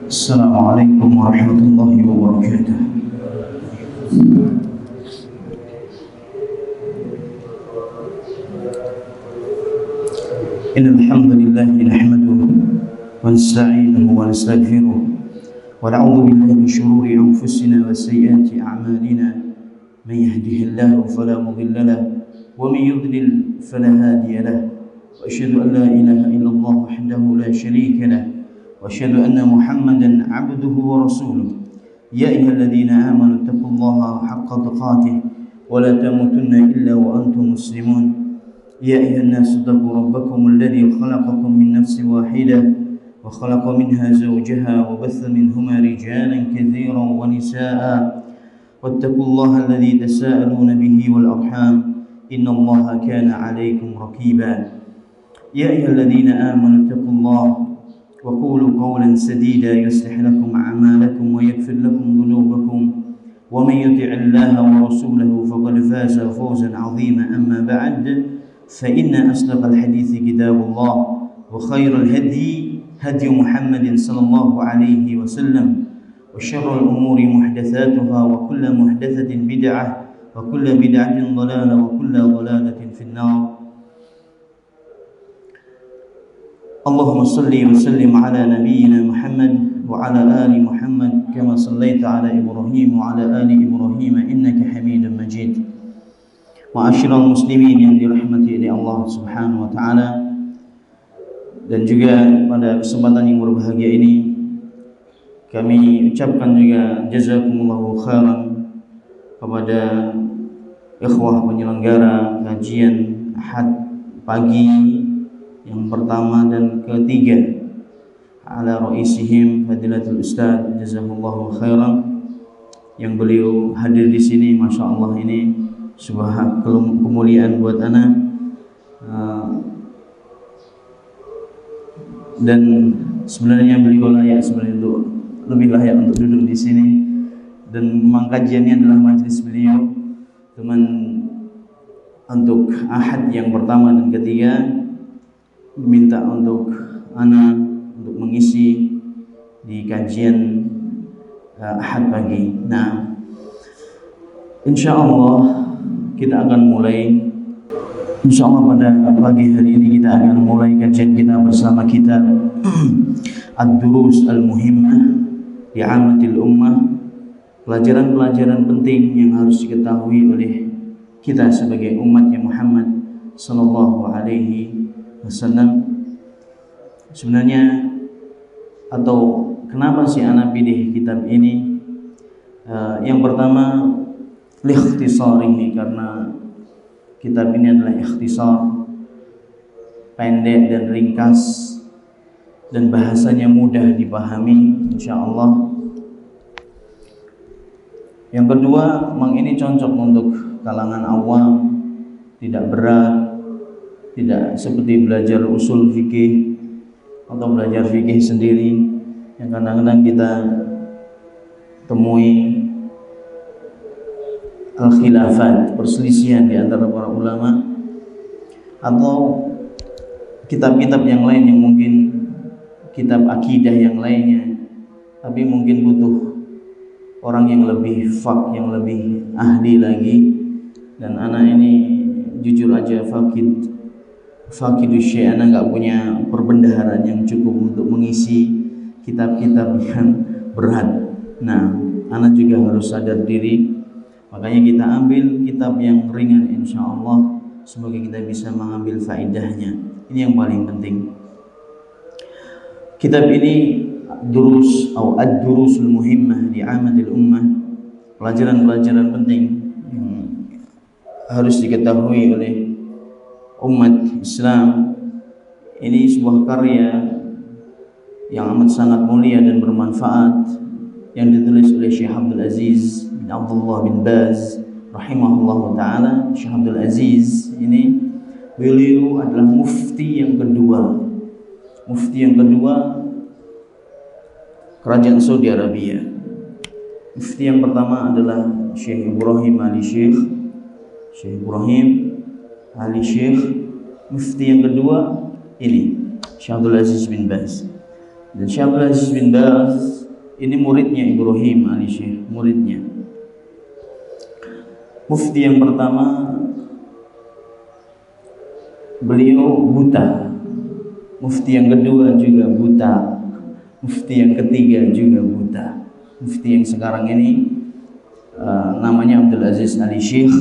Assalamualaikum warahmatullahi wabarakatuh. Innal hamdalillah nahmaduhu wa nasta'inuhu wa nastaghfiruh wa na'udzu billahi min shururi anfusina wa sayyiati a'malina. Man yahdihillahu fala mudilla lahu wa man yudlil fala hadiya lahu. Wa asyhadu an la ilaha illallah wahdahu la syarika lahu وأشهد أن محمدا عبده ورسوله يا أيها الذين آمنوا اتقوا الله حق تقاته ولا تموتن إلا وأنتم مسلمون يا أيها الناس اتقوا ربكم الذي خلقكم من نفس واحدة وخلق منها زوجها وبث منهما رجالا كثيرا ونساء واتقوا الله الذي تساءلون به والأرحام إن الله كان عليكم رقيبا يا أيها الذين آمنوا اتقوا الله وقولوا قولا سديدا يصلح لكم أعمالكم ويغفر لكم ذنوبكم ومن يطع الله ورسوله فقد فاز فوزا عظيما أما بعد فإن أصدق الحديث كتاب الله وخير الهدي هدي محمد صلى الله عليه وسلم وشر الأمور محدثاتها وكل محدثة بدعة وكل بدعة ضلالة وكل ضلالة في النار. Allahumma salli wa sallim ala nabiyyina Muhammad wa ala ali Muhammad kama sallaita ala Ibrahim wa ala ali Ibrahim innaka Hamidum Majid. Ma'asyiral muslimin yang dirahmati oleh Allah Subhanahu wa taala, dan juga pada kesempatan yang berbahagia ini kami ucapkan juga jazakumullahu khairan kepada ikhwah penyelenggara kajian Ahad pagi yang pertama dan ketiga, ala raisihim Fadilatul Ustaz jazakumullahu khairan, yang beliau hadir di sini. Masya Allah, ini sebuah kemuliaan buat ana, dan sebenarnya beliau layak sebenarnya lebih layak untuk duduk di sini, dan memang kajiannya adalah majelis beliau. Cuman untuk Ahad yang pertama dan ketiga minta untuk ana untuk mengisi di kajian Ahad pagi. Nah, insya Allah kita akan mulai. Insya Allah pada pagi hari ini kita akan mulai kajian kita bersama kitab Ad-Durus Al-Muhimmah di Amatil Ummah, pelajaran-pelajaran penting yang harus diketahui oleh kita sebagai umatnya Muhammad sallallahu alaihi wasallam. Sebenarnya, atau kenapa sih ana pilih kitab ini? Yang pertama, liikhtisarihi, karena kitab ini adalah ikhtisar, pendek dan ringkas, dan bahasanya mudah dipahami insyaallah. Yang kedua, memang ini cocok untuk kalangan awam, tidak berat, tidak seperti belajar usul fikih atau belajar fikih sendiri yang kadang-kadang kita temui al-khilafat, perselisihan di antara para ulama, atau kitab-kitab yang lain yang mungkin kitab akidah yang lainnya, tapi mungkin butuh orang yang lebih yang lebih ahli lagi. Dan anak ini jujur aja fakidus syai', ana enggak punya perbendaharaan yang cukup untuk mengisi kitab-kitab yang berat. Nah, ana juga harus sadar diri, makanya kita ambil kitab yang ringan insyaallah, semoga kita bisa mengambil faedahnya. Ini yang paling penting. Kitab ini Durus atau Ad-Durusul Muhimmah di Amatil Ummah, pelajaran-pelajaran penting yang harus diketahui oleh umat Islam. Ini sebuah karya yang amat sangat mulia dan bermanfaat, yang ditulis oleh Syekh Abdul Aziz bin Abdullah bin Baz rahimahullah ta'ala. Syekh Abdul Aziz ini, beliau adalah mufti yang kedua kerajaan Saudi Arabia. Mufti yang pertama adalah Syekh Ibrahim Ali Syekh Mufti yang kedua ini Syekh Abdul Aziz bin Baz. Dan Syekh Abdul Aziz bin Baz ini muridnya Ibrahim Ali Syekh, muridnya. Mufti yang pertama beliau buta, mufti yang kedua juga buta, mufti yang ketiga juga buta. Mufti yang sekarang ini namanya Abdul Aziz Ali Syekh,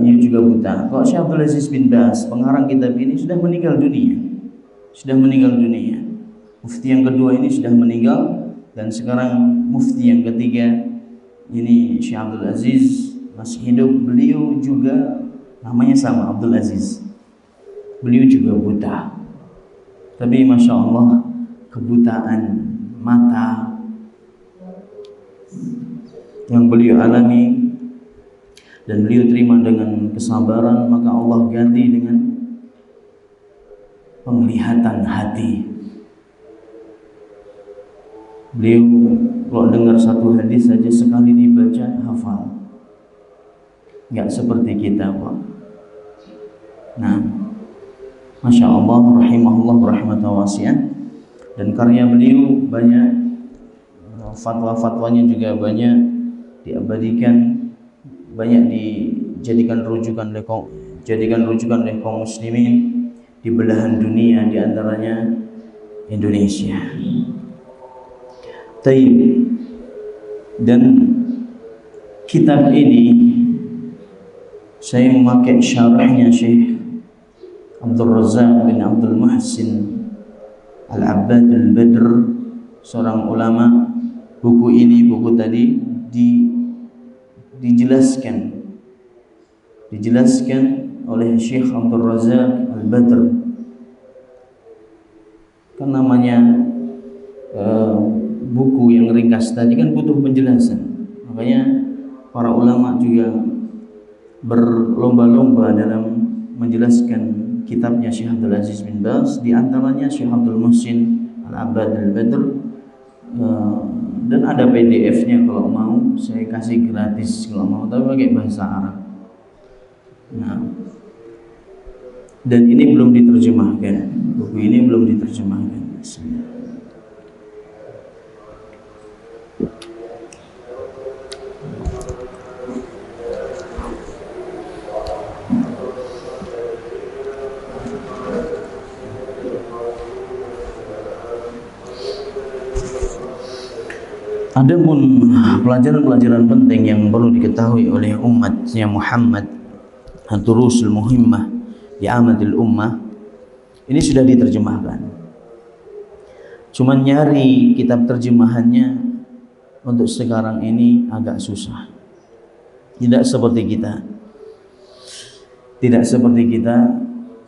ia juga buta. Kalau Syekh Abdul Aziz bin Baz, pengarang kitab ini, sudah meninggal dunia. Mufti yang kedua ini sudah meninggal, dan sekarang mufti yang ketiga ini Syekh Abdul Aziz masih hidup. Beliau juga namanya sama, Abdul Aziz. Beliau juga buta, tapi masya Allah kebutaan mata yang beliau alami dan beliau terima dengan kesabaran, maka Allah ganti dengan penglihatan hati. Beliau kalau dengar satu hadis saja sekali dibaca hafal, nggak seperti kita, Pak. Nah, masya Allah, rahimahullah rahmatan wasi'ah. Dan karya beliau banyak, fatwa-fatwanya juga banyak diabadikan, banyak dijadikan rujukan oleh kaum muslimin di belahan dunia, di antaranya Indonesia. Taib. Dan kitab ini saya memakai syarahnya Syekh Abdul Razak bin Abdul Muhsin Al-Abbad Al-Badr, seorang ulama. Buku tadi dijelaskan oleh Syekh Abdul Razak Al-Badr. Kan namanya buku yang ringkas tadi kan butuh penjelasan, makanya para ulama juga berlomba-lomba dalam menjelaskan kitabnya Syekh Abdul Aziz bin Baz, di antaranya Syekh Abdul Muhsin Al-Abbad Al-Badr. Dan ada PDF-nya, kalau mau saya kasih gratis kalau mau, tapi pakai bahasa Arab. Nah, dan ini belum diterjemahkan, buku ini belum diterjemahkan. Adapun pelajaran-pelajaran penting yang perlu diketahui oleh umatnya Muhammad, ad-durusul muhimmah di amadil ummah, ini sudah diterjemahkan. Cuman nyari kitab terjemahannya untuk sekarang ini agak susah. Tidak seperti kita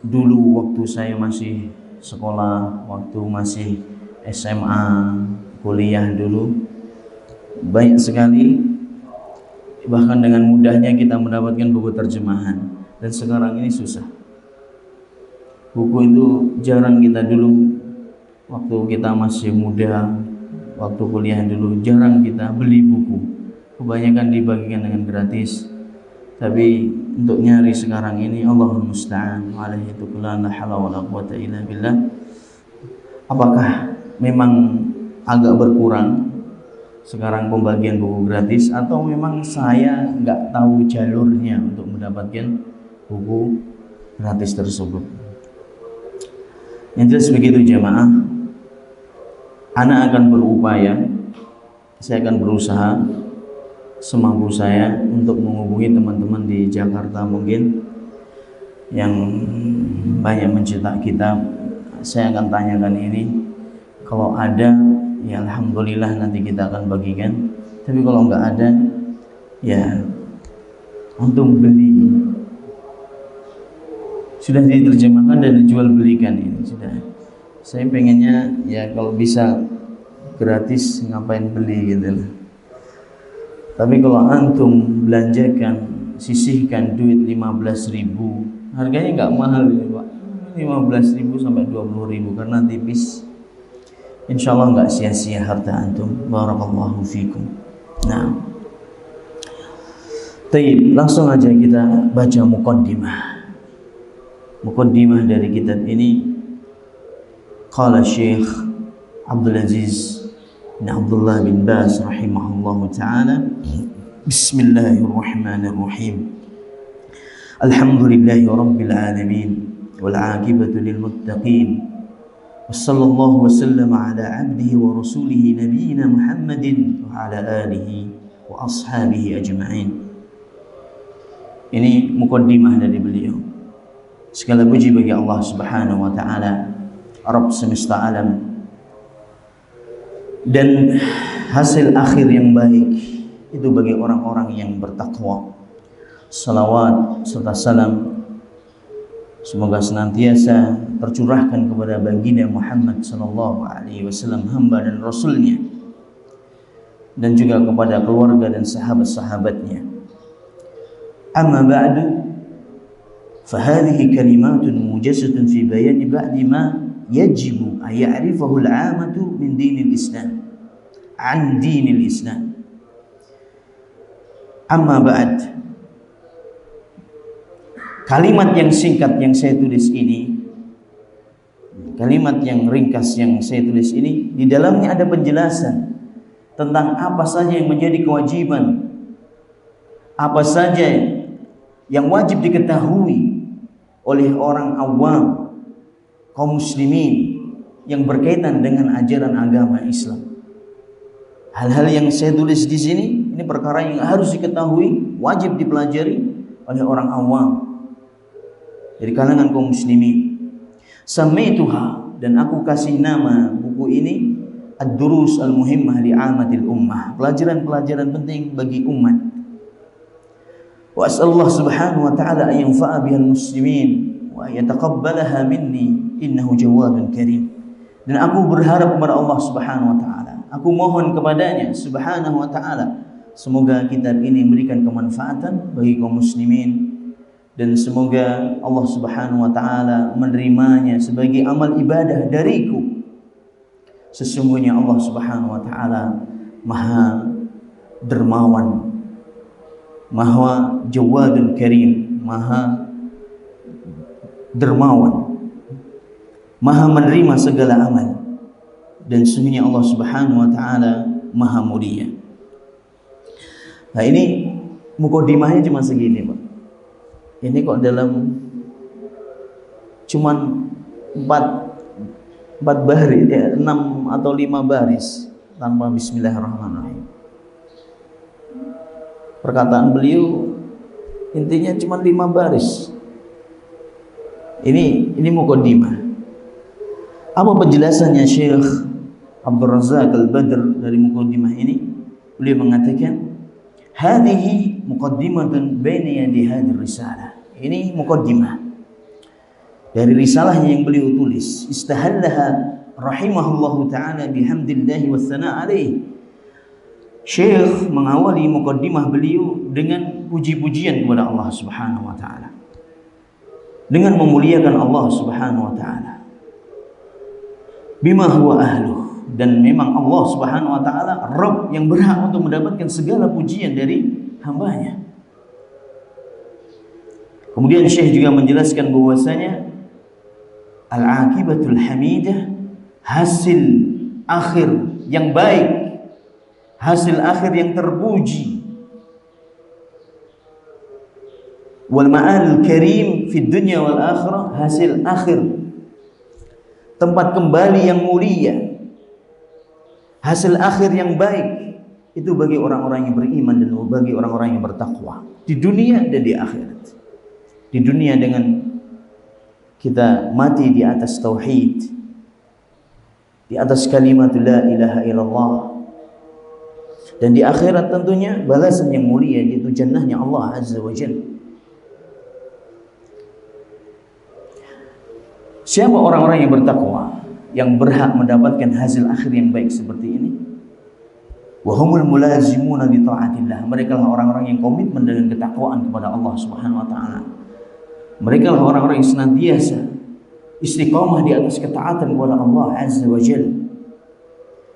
dulu waktu saya masih sekolah, waktu masih SMA, kuliah dulu. Banyak sekali, bahkan dengan mudahnya kita mendapatkan buku terjemahan. Dan sekarang ini susah. Buku itu jarang kita dulu, waktu kita masih muda, waktu kuliah dulu, jarang kita beli buku. Kebanyakan dibagikan dengan gratis. Tapi untuk nyari sekarang ini, Allahul musta'an, alaihi tukulan la hawla wala quwwata illa billah. Apakah memang agak berkurang sekarang pembagian buku gratis, atau memang saya nggak tahu jalurnya untuk mendapatkan buku gratis tersebut? Yang jelas begitu jamaah, ana akan berupaya, saya akan berusaha semampu saya untuk menghubungi teman-teman di Jakarta mungkin yang banyak mencetak kitab. Saya akan tanyakan ini, kalau ada ya alhamdulillah nanti kita akan bagikan. Tapi kalau nggak ada, ya untuk beli. Sudah diterjemahkan dan dijual belikan ini sudah. Saya pengennya ya kalau bisa gratis, ngapain beli gitu. Tapi kalau antum belanjakan, sisihkan duit 15.000, harganya nggak mahal ini Pak, 15.000 sampai 20.000, karena tipis. Insya Allah nggak sia-sia harta antum. Barakallahu fikum. Nah, taib, langsung aja kita baca muqaddimah dari kitab ini. Qala Syekh Abdul Aziz bin Abdullah bin Baz rahimahullahu ta'ala, Bismillahirrahmanirrahim. Alhamdulillahi rabbil alamin wal aqibatu lil muttaqin. Wassallallahu wasallama ala abdihi wa rasulihi nabiyyina Muhammadin wa ala alihi wa ashabihi ajma'in. Ini mukaddimah dari beliau. Segala puji bagi Allah Subhanahu wa ta'ala, Rabb semesta alam, dan hasil akhir yang baik itu bagi orang-orang yang bertakwa. Salawat serta salam semoga senantiasa tercurahkan kepada baginda Muhammad sallallahu alaihi wasallam, hamba dan rasulnya, dan juga kepada keluarga dan sahabat-sahabatnya. Amma ba'du, fahadhihi kalimatun mujassatun fi bayani ba'di ma yajibu an ya'rifahu al-'amatu min dinil Islam, an dinil Islam. Amma ba'd, kalimat yang singkat yang saya tulis ini, kalimat yang ringkas yang saya tulis ini, di dalamnya ada penjelasan tentang apa saja yang menjadi kewajiban, apa saja yang wajib diketahui oleh orang awam, kaum muslimin, yang berkaitan dengan ajaran agama Islam. Hal-hal yang saya tulis di sini, ini perkara yang harus diketahui, wajib dipelajari oleh orang awam dari kalangan kaum muslimin. Samaituha, dan aku kasih nama buku ini Ad-Durus Al-Muhimmah Li'amatil Ummah, pelajaran-pelajaran penting bagi umat. Wa as'alullah subhanahu wa ta'ala an yanfa'a bihal muslimin wa yataqabbalaha minni innahu jawadun karim. Dan aku berharap kepada Allah subhanahu wa ta'ala, aku mohon kepadanya subhanahu wa ta'ala, semoga kitab ini memberikan kemanfaatan bagi kaum muslimin, dan semoga Allah subhanahu wa ta'ala menerimanya sebagai amal ibadah dariku. Sesungguhnya Allah subhanahu wa ta'ala maha dermawan, maha jawadun karim, maha dermawan, maha menerima segala amal, dan sesungguhnya Allah subhanahu wa ta'ala maha mulia. Nah, ini mukadimahnya cuma segini, Pak. Ini kok dalam cuman 4 baris, ya, 6 atau 5 baris tanpa bismillahirrahmanirrahim. Perkataan beliau intinya cuma 5 baris. Ini mukadimah. Apa penjelasannya Syekh Abdul Razak Al-Badr dari mukadimah ini? Beliau mengatakan, hadhihi muqaddimatun baina yadi hadhihi risalah. Ini muqaddimah dari risalahnya yang beliau tulis. Istahallaha rahimahullahu ta'ala bihamdillahi wassana' alaih. Syekh mengawali muqaddimah beliau dengan puji-pujian kepada Allah subhanahu wa ta'ala, dengan memuliakan Allah subhanahu wa ta'ala, bima huwa ahluh, dan memang Allah subhanahu wa ta'ala Rabb yang berhak untuk mendapatkan segala pujian dari hambanya. Kemudian Syekh juga menjelaskan bahwasanya al-aqibatul hamidah, hasil akhir yang baik, hasil akhir yang terpuji, wal ma'al karim fid dunya wal akhirah, hasil akhir tempat kembali yang mulia, hasil akhir yang baik itu bagi orang-orang yang beriman dan bagi orang-orang yang bertakwa di dunia dan di akhirat. Di dunia dengan kita mati di atas tauhid, di atas kalimat la ilaha illallah, dan di akhirat tentunya balasan yang mulia, yaitu jannahnya Allah azza wa jalla. Siapa orang-orang yang bertakwa yang berhak mendapatkan hasil akhir yang baik seperti ini? Wa humul mulazimuna li taatillah. Mereka lah orang-orang yang komitmen dengan ketakwaan kepada Allah Subhanahu wa taala. Mereka lah orang-orang yang senantiasa istiqamah di atas ketaatan kepada Allah Azza wa Jalla.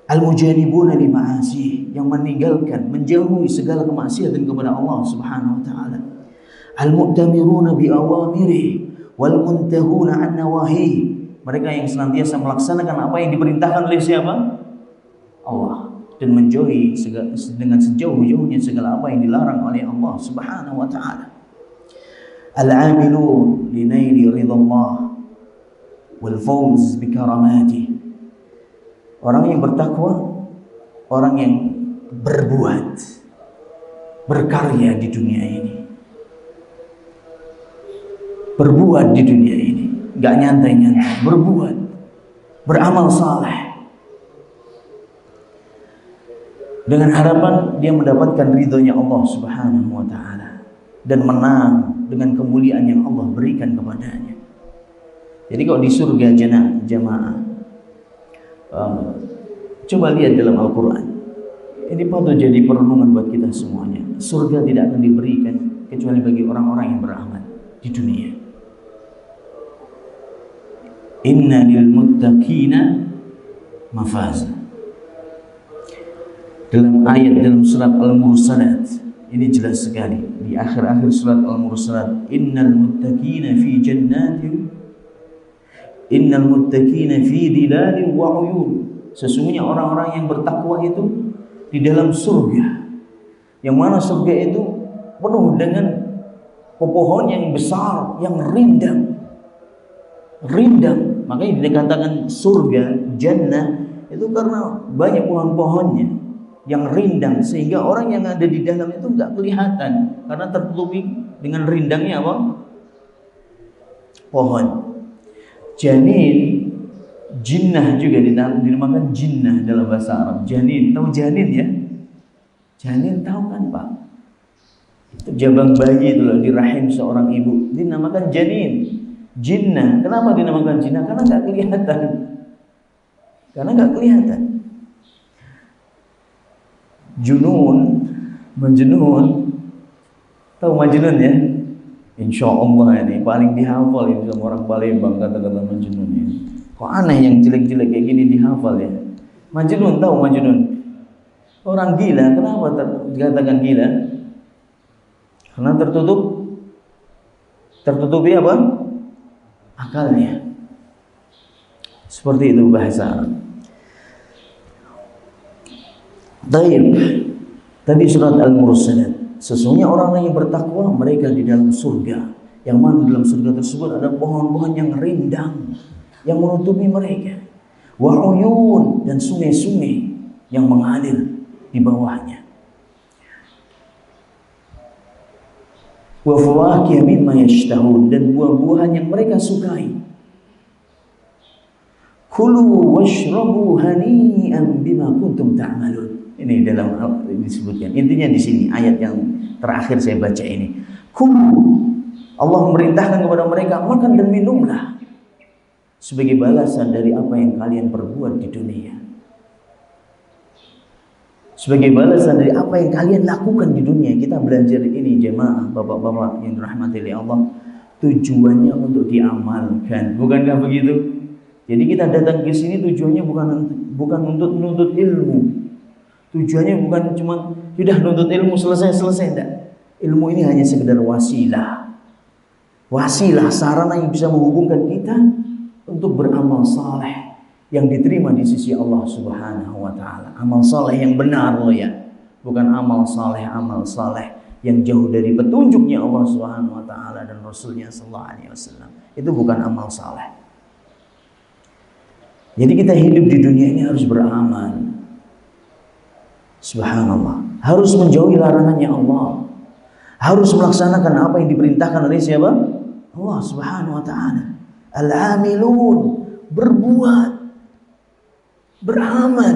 Al-mujanibuna li ma'asi, yang meninggalkan, menjauhi segala kemaksiatan kepada Allah Subhanahu wa taala. Al-mu'tamiruna bi awamirihi wal muntahuna an nawahihi, Mereka yang senantiasa melaksanakan apa yang diperintahkan oleh siapa? Allah, dan menjauhi dengan sejauh-jauhnya segala apa yang dilarang oleh Allah Subhanahu wa taala. Al-'amilun li naili ridallah wal fawz bi karamati. Orang yang bertakwa, orang yang berbuat, berkarya di dunia ini. Berbuat di dunia ini, gak nyantai-nyantai, berbuat, beramal saleh, dengan harapan dia mendapatkan ridhonya Allah Subhanahu wa taala dan menang dengan kemuliaan yang Allah berikan kepadanya. Jadi kalau di surga jamaah, coba lihat dalam Al-Quran, ini patut jadi perenungan buat kita semuanya. Surga tidak akan diberikan kecuali bagi orang-orang yang beramal di dunia. Inna lil muttaqina mafaza. Dalam ayat dalam surat Al-Mursalat ini jelas sekali di akhir-akhir surat Al-Mursalat, innal muttaqina fi dhilalin wa 'uyun. Sesungguhnya orang-orang yang bertakwa itu di dalam surga, yang mana surga itu penuh dengan pepohonan yang besar, yang rindang. Makanya dikatakan surga, jannah, itu karena banyak pohon-pohonnya yang rindang, sehingga orang yang ada di dalam itu nggak kelihatan karena tertutupi dengan rindangnya apa? Pohon. Janin, jinnah juga dinamakan jinnah dalam bahasa Arab. Janin, tahu janin ya? Janin tahu kan Pak? Itu jabang bayi itu loh di rahim seorang ibu, dinamakan janin. Jinnah, kenapa dinamakan jinnah? Karena nggak kelihatan. Majnun, tahu Majnun ya? Insya Allah ini paling dihafal ini sama orang Palembang kata-kata Majnun ini. Kok aneh yang jelek-jelek kayak gini dihafal ya? Majnun, tahu Majnun? Orang gila, kenapa dikatakan gila? Karena tertutupi apa? Akalnya. Seperti itu bahasa Arab. Baik. Tadi surat Al-Mursalat. Sesungguhnya orang yang bertakwa, mereka di dalam surga. Yang mana dalam surga tersebut ada pohon-pohon yang rindang yang menutupi mereka. Wa 'uyun, dan sungai-sungai yang mengalir di bawahnya. Wa fawakiha mimma yashtahun, dan buah-buahan yang mereka sukai. Kulu washrabu hani'an bima kuntum ta'malun. Ini dalam disebutkan. Intinya di sini ayat yang terakhir saya baca ini. Kulu, Allah memerintahkan kepada mereka, makan dan minumlah sebagai balasan dari apa yang kalian perbuat di dunia. Sebagai balasan dari apa yang kalian lakukan di dunia. Kita belajar ini jemaah, bapak-bapak yang dirahmati oleh Allah, tujuannya untuk diamalkan, bukankah begitu? Jadi kita datang ke sini tujuannya bukan untuk menuntut ilmu. Tujuannya bukan cuma sudah nuntut ilmu selesai enggak. Ilmu ini hanya sekedar wasilah. Wasilah, sarana yang bisa menghubungkan kita untuk beramal saleh yang diterima di sisi Allah Subhanahu wa taala. Amal saleh yang benar loh ya. Bukan amal saleh yang jauh dari petunjuknya Allah Subhanahu wa taala dan Rasulnya sallallahu alaihi wasallam. Itu bukan amal saleh. Jadi kita hidup di dunia ini harus beramal. Subhanallah. Harus menjauhi larangannya Allah. Harus melaksanakan apa yang diperintahkan oleh siapa? Allah Subhanahu wa taala. Al-amilun, berbuat, beramal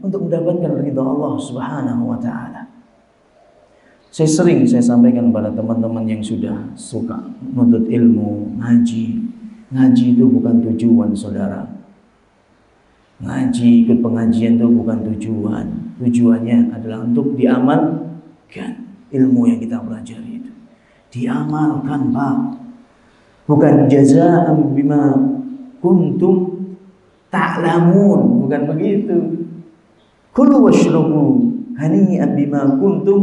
untuk mendapatkan ridha Allah Subhanahu wa taala. Saya sampaikan kepada teman-teman yang sudah suka menuntut ilmu, ngaji. Ngaji itu bukan tujuan, saudara. Ngaji, ikut pengajian itu bukan tujuan. Tujuannya adalah untuk diamalkan ilmu yang kita pelajari itu. Diamalkan, Pak. Bukan jazaa'an bima kuntum ta'lamun, bukan begitu. Kulu washrabu hani'an bima kuntum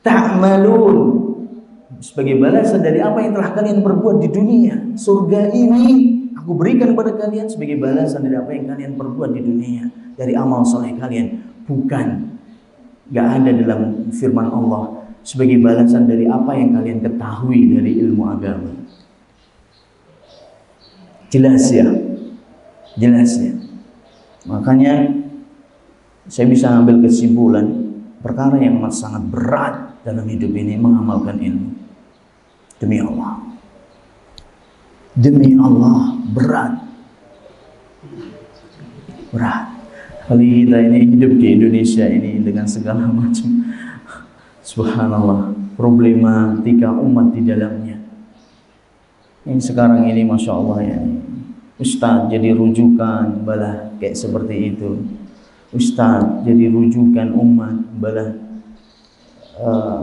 ta'malun. Sebagai balasan dari apa yang telah kalian perbuat di dunia. Surga ini Aku berikan kepada kalian sebagai balasan dari apa yang kalian perbuat di dunia, dari amal soleh kalian. Bukan, gak ada dalam firman Allah sebagai balasan dari apa yang kalian ketahui dari ilmu agama. Jelas ya, jelas ya. Makanya saya bisa ambil kesimpulan, perkara yang sangat berat dalam hidup ini mengamalkan ilmu. Demi Allah, demi Allah, berat. Kali kita ini hidup di Indonesia ini dengan segala macam, subhanallah, problematika umat di dalamnya. Yang sekarang ini masya Allah ya, Ustadz jadi rujukan, balah kayak seperti itu. Ustadz jadi rujukan umat, balah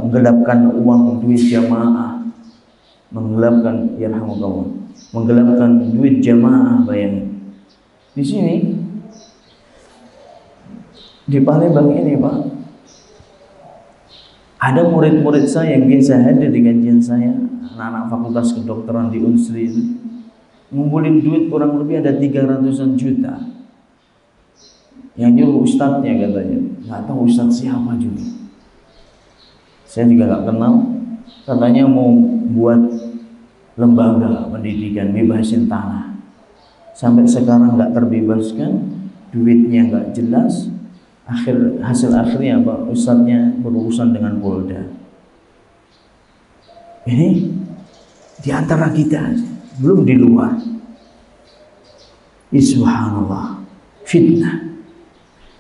menggelapkan uang duit jamaah, menggelapkan yarhamukallah, menggelapkan duit jamaah. Bayangin di sini di Palembang ini Pak, ada murid-murid saya yang biasa hadir di kajian saya, anak-anak fakultas kedokteran di Unsri itu, ngumpulin duit kurang lebih ada 300-an juta. Yang nyuruh ustadznya katanya, nggak tahu ustadz siapa juga, saya juga nggak kenal. Katanya mau buat lembaga pendidikan, bebasin tanah. Sampai sekarang nggak terbebaskan, duitnya nggak jelas. Hasil akhirnya apa? Ustadznya berurusan dengan Polda. Ini di antara kita, belum di luar. Subhanallah, fitnah.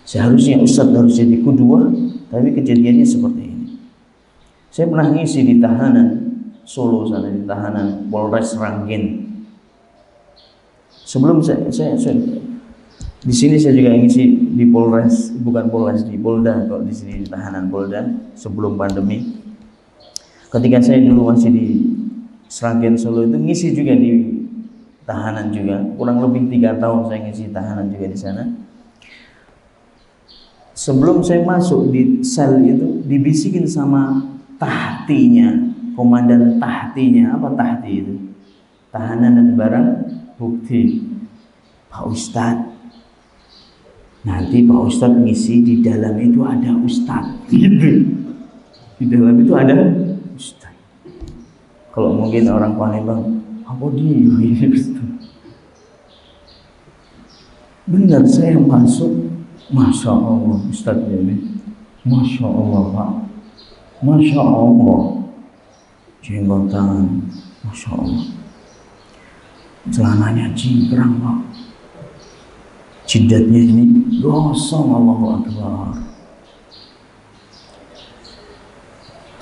Seharusnya ustadz harus jadi kedua, tapi kejadiannya seperti ini. Saya pernah ngisi di tahanan Solo sana, di tahanan Polres Ranggen. Sebelum saya di sini saya juga ngisi di Polres, bukan Polres, di Polda. Kalau di sini di tahanan Polda sebelum pandemi. Ketika saya dulu masih di Sragen Solo itu ngisi juga di tahanan juga. Kurang lebih 3 tahun saya ngisi tahanan juga di sana. Sebelum saya masuk di sel itu dibisikin sama tahtinya, komandan tahtinya. Apa tahti itu? Tahanan dan barang bukti. Pak Ustadz, nanti Pak Ustadz ngisi di dalam itu ada Ustadz gitu. Di dalam itu ada Ustadz. Kalau mungkin orang Palembang, apa dia ini Ustadz? Benar, saya masuk, masya Allah Ustadz ini, masya Allah Pak, masya Allah, jenggotan, masya Allah, celananya cingkrang Pak. Jidatnya ini gosong, Allahu Akbar.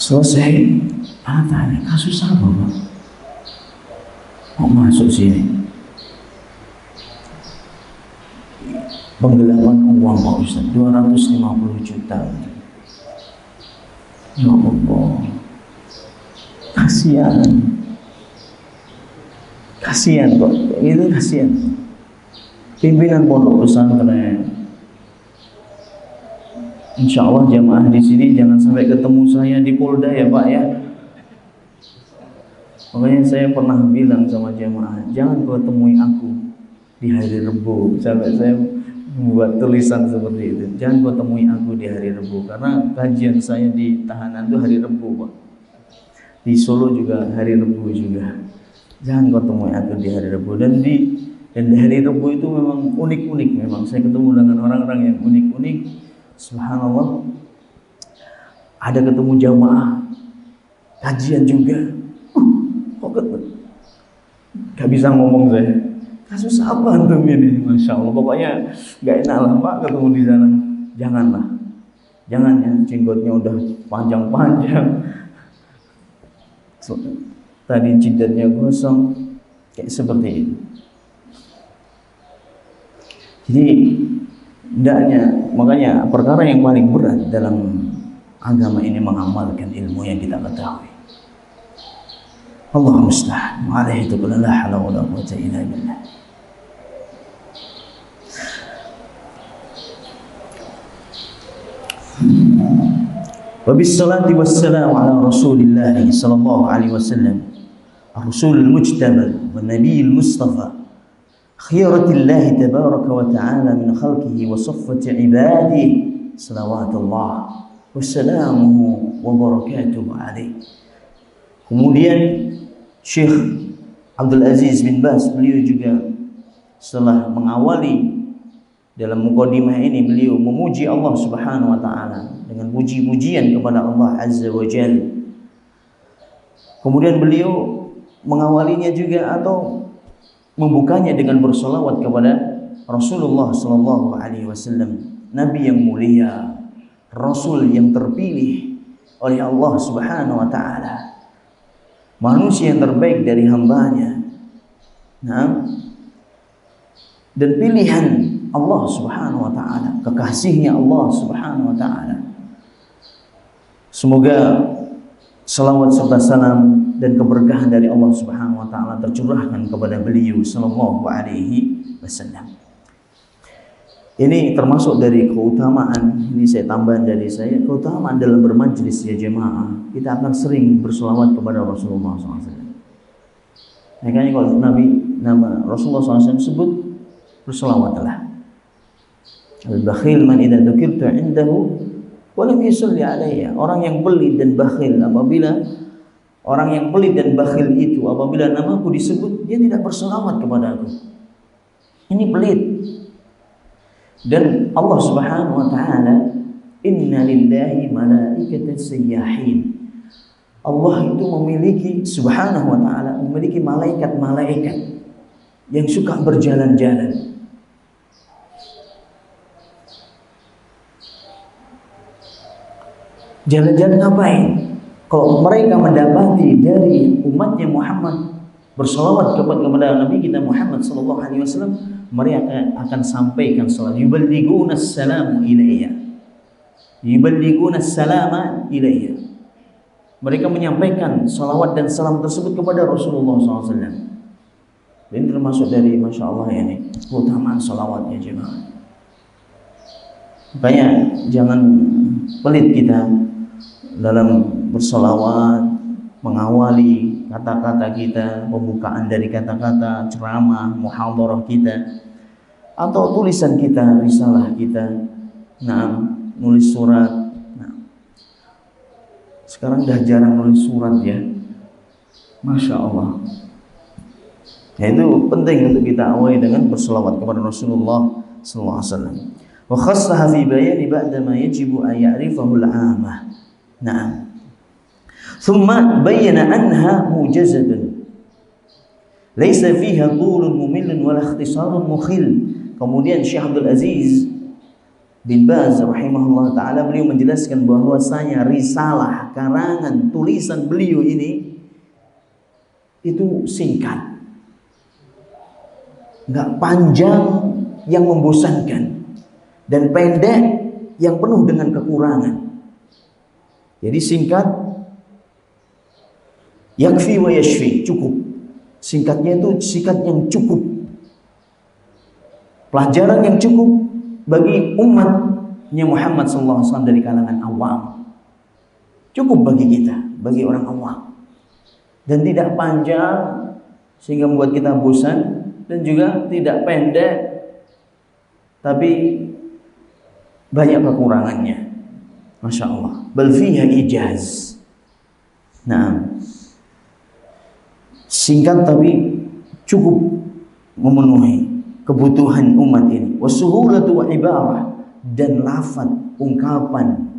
Selesai, tanya, kasus apa Pak? Kok masuk sini? Penggelapan uang Pak Ustaz, 250 juta. Ya Allah, kasihan. Kasihan kok, itu kasihan. Pimpinan pondok pesantren, insya Allah jamaah di sini jangan sampai ketemu saya di Polda ya Pak ya. Makanya saya pernah bilang sama jamaah, jangan kau temui aku di hari Rebo. Sampai saya membuat tulisan seperti itu, jangan kau temui aku di hari Rebo, karena kajian saya di tahanan itu hari Rebo Pak. Di Solo juga hari Rebo juga. Jangan kau temui aku di hari Rebo. Dan di hari Rebo itu memang unik-unik. Memang saya ketemu dengan orang-orang yang unik-unik. Subhanallah. Ada ketemu jamaah kajian juga. Kok gak bisa ngomong saya. Kasus apa antum ini? Masya Allah. Pokoknya gak enak lah Pak ketemu di sana. Janganlah. Jangan ya. Jenggotnya udah panjang-panjang. Tadi jidatnya gosong. Kayak seperti itu. Jadi hendaknya, makanya perkara yang paling berat dalam agama ini mengamalkan ilmu yang kita ketahui. Allah musta'an. Alaihi taqala la haula wala quwwata illa billah. Wa bis salati wassalamu ala Rasulillah sallallahu alaihi wasallam, ar-rasul al-mujtaba wan nabiy al-mustafa khiyaratillahi tabaraka wa ta'ala min khalqihi wa saffati ibadihi salawatullah wassalamuhu wa barakatuhu alaihi. Kemudian Syekh Abdul Aziz bin Baz, beliau juga setelah mengawali dalam mukadimah ini, beliau memuji Allah Subhanahu wa taala dengan puji-pujian kepada Allah Azza wa Jalla. Kemudian beliau mengawalinya juga atau membukanya dengan bersolawat kepada Rasulullah sallallahu alaihi wasallam, nabi yang mulia, rasul yang terpilih oleh Allah Subhanahu wa taala, manusia yang terbaik dari hambanya. Dan pilihan Allah Subhanahu wa ta'ala, kekasihnya Allah Subhanahu wa ta'ala. Semoga salawat serta salam dan keberkahan dari Allah Subhanahu wa ta'ala tercurahkan kepada beliau sallallahu alaihi wasallam. Ini termasuk dari keutamaan, ini saya tambahan dari saya, keutamaan dalam bermajlis ya jemaah. Kita akan sering berselawat kepada Rasulullah SAW. Makanya kalau nama Rasulullah SAW sebut, berselawatlah. Al-bakhil man idza dzukirtu indahu wa lam yusalli alayya. Orang yang pelit dan bakhil itu apabila namaku disebut dia tidak berselawat kepadaku. Ini pelit. Dan Allah Subhanahu wa taala, inna lillahi malaikatan sayyahin. Allah itu memiliki Subhanahu wa taala memiliki malaikat-malaikat yang suka berjalan-jalan. Jalan-jalan ngapain? Kalau mereka mendapati dari umatnya Muhammad bersolawat kepada Nabi kita Muhammad sallallahu alaihi wasallam, mereka akan sampaikan salat. Yuballighuna as-salamu ilayya. Yuballighuna as-salama ilayya. Mereka menyampaikan salawat dan salam tersebut kepada Rasulullah SAW. Ini termasuk dari Masya Allah ya nih, keutamaan salawatnya jemaah. Makanya jangan pelit kita dalam bersolawat, mengawali kata-kata kita, pembukaan dari kata-kata, ceramah, muhadharah kita, atau tulisan kita, risalah kita, nulis surat. Sekarang dah jarang nulis surat ya, Masya Allah. Ya, itu penting untuk kita awali dengan berselawat kepada Rasulullah sallallahu alaihi wasallam. Wa khassaha fi bayani ba'da ma yajibu an ya'rifahu al-'amah. Na'am. Thumma bayyana anha mujazatun. Laisa fiha tulun mumillun wala ikhtisarun mukhil. Kemudian Syekh Abdul Aziz bin Baz rahimahullah ta'ala, beliau menjelaskan bahwasanya risalah, karangan, tulisan beliau ini itu singkat, nggak panjang yang membosankan, dan pendek yang penuh dengan kekurangan. Jadi singkat, yakfi wa yashfi, cukup. Singkatnya itu singkat yang cukup, pelajaran yang cukup bagi umatnya Muhammad SAW dari kalangan awam. Cukup bagi kita, bagi orang awam. Dan tidak panjang sehingga membuat kita bosan, dan juga tidak pendek tapi banyak kekurangannya. Masya Allah. Bal fiha ijaz. Nah, singkat tapi cukup memenuhi kebutuhan umat ini. Wasuhulatu wa ibarah, dan lafaz, ungkapan,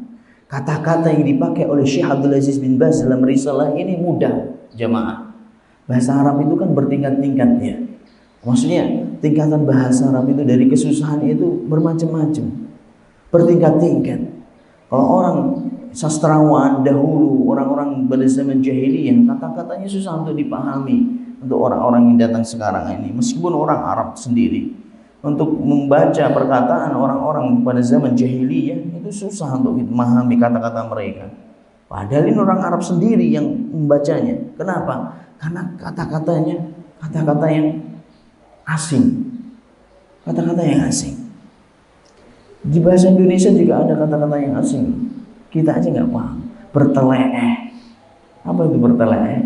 kata-kata yang dipakai oleh Syekh Abdul Aziz bin Baz dalam risalah ini mudah jamaah. Bahasa Arab itu kan bertingkat-tingkatnya. Maksudnya tingkatan bahasa Arab itu dari kesusahan itu bermacam-macam, bertingkat-tingkat. Kalau orang sastrawan dahulu, orang-orang pada zaman jahiliyah, kata-katanya susah untuk dipahami untuk orang-orang yang datang sekarang ini. Meskipun orang Arab sendiri, untuk membaca perkataan orang-orang pada zaman jahiliyah itu susah untuk memahami kata-kata mereka. Padahal ini orang Arab sendiri yang membacanya. Kenapa? Karena kata-katanya kata-kata yang asing. Kata-kata yang asing. Di bahasa Indonesia juga ada kata-kata yang asing. Kita aja nggak paham. Berteleeh. Apa itu berteleeh?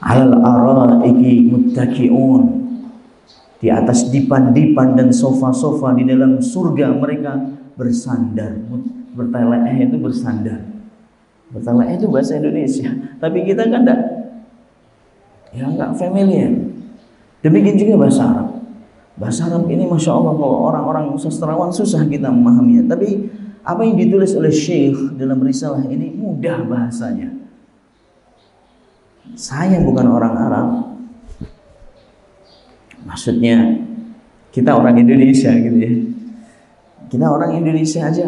'alal araiki muttaqi'un, di atas dipan-dipan dan sofa-sofa di dalam surga mereka bersandar. Bertala'ah itu bersandar. Bertala'ah itu bahasa Indonesia, tapi kita kan enggak familiar. Demikian juga bahasa Arab. Bahasa Arab ini Masya Allah, kalau orang-orang sastrawan susah kita memahaminya. Tapi apa yang ditulis oleh Syekh dalam risalah ini mudah bahasanya. Saya bukan orang Arab, maksudnya kita orang Indonesia gitu ya. Kita orang Indonesia aja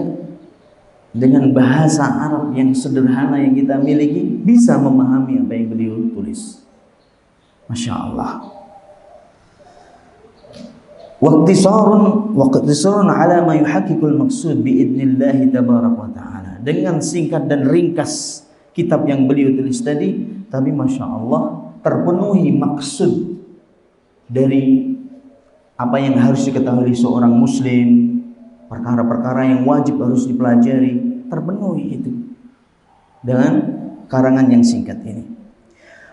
dengan bahasa Arab yang sederhana yang kita miliki bisa memahami apa yang beliau tulis. Masya Allah. Waqtisarun ala ma yuhaqqiqul maqsud biidnillahi tabaraka wa ta'ala. Dengan singkat dan ringkas kitab yang beliau tulis tadi, tapi Masya Allah terpenuhi maksud dari apa yang harus diketahui seorang muslim, perkara-perkara yang wajib harus dipelajari, terpenuhi itu dengan karangan yang singkat ini.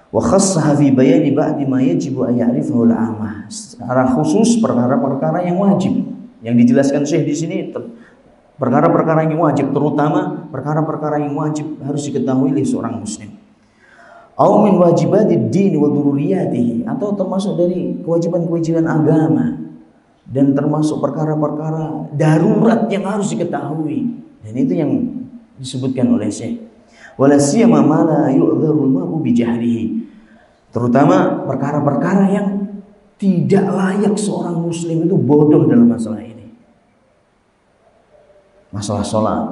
Wa khassaha fi bayani ba'di ma yajibu an ya'rifahu al-'amah. Secara khusus perkara-perkara yang wajib yang dijelaskan Syekh di sini, perkara-perkara yang wajib, terutama perkara-perkara yang wajib harus diketahui oleh seorang muslim. Aw min wajibatid din wa dururiyatihi, atau termasuk dari kewajiban-kewajiban agama dan termasuk perkara-perkara darurat yang harus diketahui, dan itu yang disebutkan oleh Syekh. Wala siyama ma la yu'dzarul mar'u bi jahlihi, terutama perkara-perkara yang tidak layak seorang muslim itu bodoh dalam masalah ini. Masalah sholat,